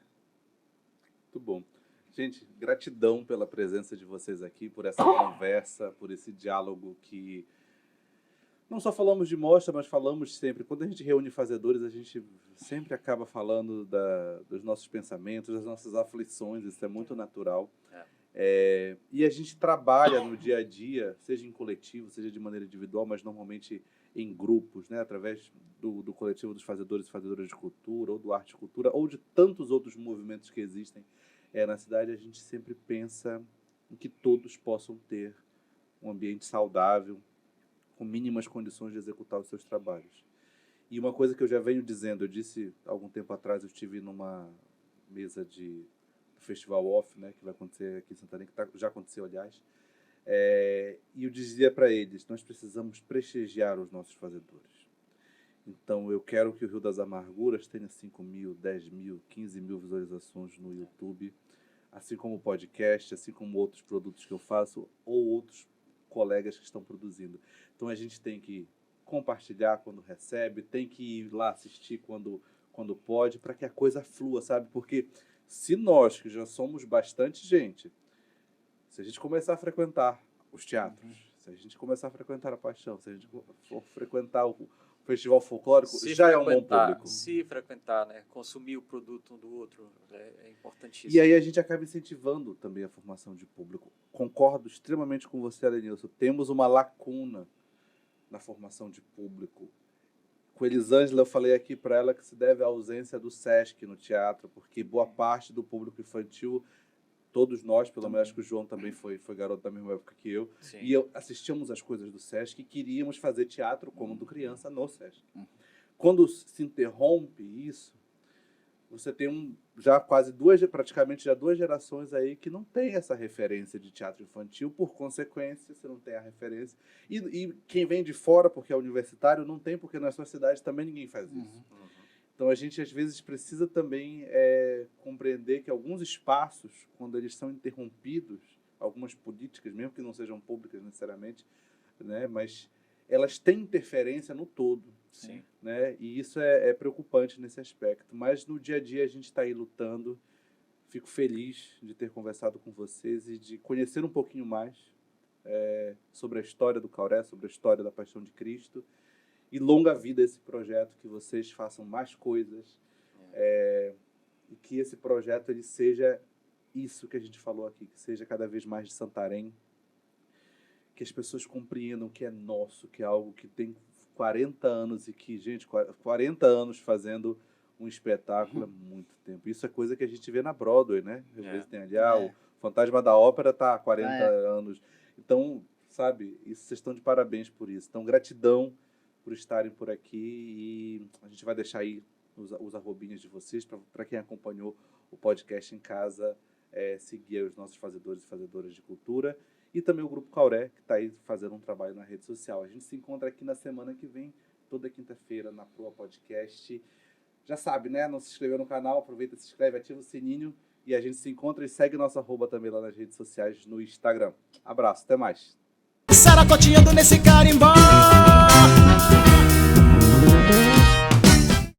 Muito bom. Gente, gratidão pela presença de vocês aqui, por essa conversa, por esse diálogo que não só falamos de mostra, mas falamos sempre. Quando a gente reúne fazedores, a gente sempre acaba falando dos nossos pensamentos, das nossas aflições, isso é muito natural. E a gente trabalha no dia a dia, seja em coletivo, seja de maneira individual, mas normalmente em grupos, né? Através do coletivo dos fazedores e fazedoras de cultura, ou do arte e cultura, ou de tantos outros movimentos que existem na cidade. A gente sempre pensa em que todos possam ter um ambiente saudável, com mínimas condições de executar os seus trabalhos. E uma coisa que eu já venho dizendo, eu disse algum tempo atrás, eu estive numa mesa do Festival Off, né, que vai acontecer aqui em Santarém, que já aconteceu, aliás, e eu dizia para eles, nós precisamos prestigiar os nossos fazedores. Então, eu quero que o Rio das Amarguras tenha 5 mil, 10 mil, 15 mil visualizações no YouTube, assim como o podcast, assim como outros produtos que eu faço, ou outros colegas que estão produzindo. Então a gente tem que compartilhar quando recebe, tem que ir lá assistir quando pode, para que a coisa flua, sabe? Porque se nós, que já somos bastante gente, se a gente começar a frequentar os teatros, se a gente começar a frequentar a Paixão, se a gente for frequentar o Festival Folclórico, já é um bom público. Se frequentar, né? Consumir o produto um do outro é importantíssimo. E aí a gente acaba incentivando também a formação de público. Concordo extremamente com você, Elenilson. Temos uma lacuna na formação de público. Com Elisângela, eu falei aqui para ela que se deve à ausência do SESC no teatro, porque boa parte do público infantil, todos nós, pelo menos, acho que o João também foi garoto da mesma época que eu, Sim. e assistíamos às coisas do SESC e queríamos fazer teatro quando criança no SESC. Quando se interrompe isso, você tem praticamente já duas gerações aí que não tem essa referência de teatro infantil, por consequência, você não tem a referência. E quem vem de fora, porque é universitário, não tem, porque na sua cidade também ninguém faz isso. Então a gente, às vezes, precisa também compreender que alguns espaços, quando eles são interrompidos, algumas políticas, mesmo que não sejam públicas necessariamente, né, mas elas têm interferência no todo. Sim. Né? E isso é preocupante nesse aspecto. Mas no dia a dia a gente está aí lutando. Fico feliz de ter conversado com vocês e de conhecer um pouquinho mais sobre a história do Cauré, sobre a história da Paixão de Cristo. E longa vida esse projeto, que vocês façam mais coisas e que esse projeto ele seja isso que a gente falou aqui, que seja cada vez mais de Santarém, que as pessoas compreendam que é nosso, que é algo que tem 40 anos e que, gente, 40 anos fazendo um espetáculo é muito tempo. Isso é coisa que a gente vê na Broadway, né? Às vezes tem ali, o Fantasma da Ópera tá há 40 anos. Então, sabe, isso, vocês estão de parabéns por isso. Então, gratidão por estarem por aqui e a gente vai deixar aí os arrobinhas de vocês para quem acompanhou o podcast em casa, seguir os nossos fazedores e fazedoras de cultura e também o Grupo Cauré, que está aí fazendo um trabalho na rede social. A gente se encontra aqui na semana que vem, toda quinta-feira, na Proa Podcast. Já sabe, né? Não se inscreveu no canal, aproveita, se inscreve, ativa o sininho e a gente se encontra e segue nosso arroba também lá nas redes sociais no Instagram. Abraço, até mais. Saracoteando nesse carimbó.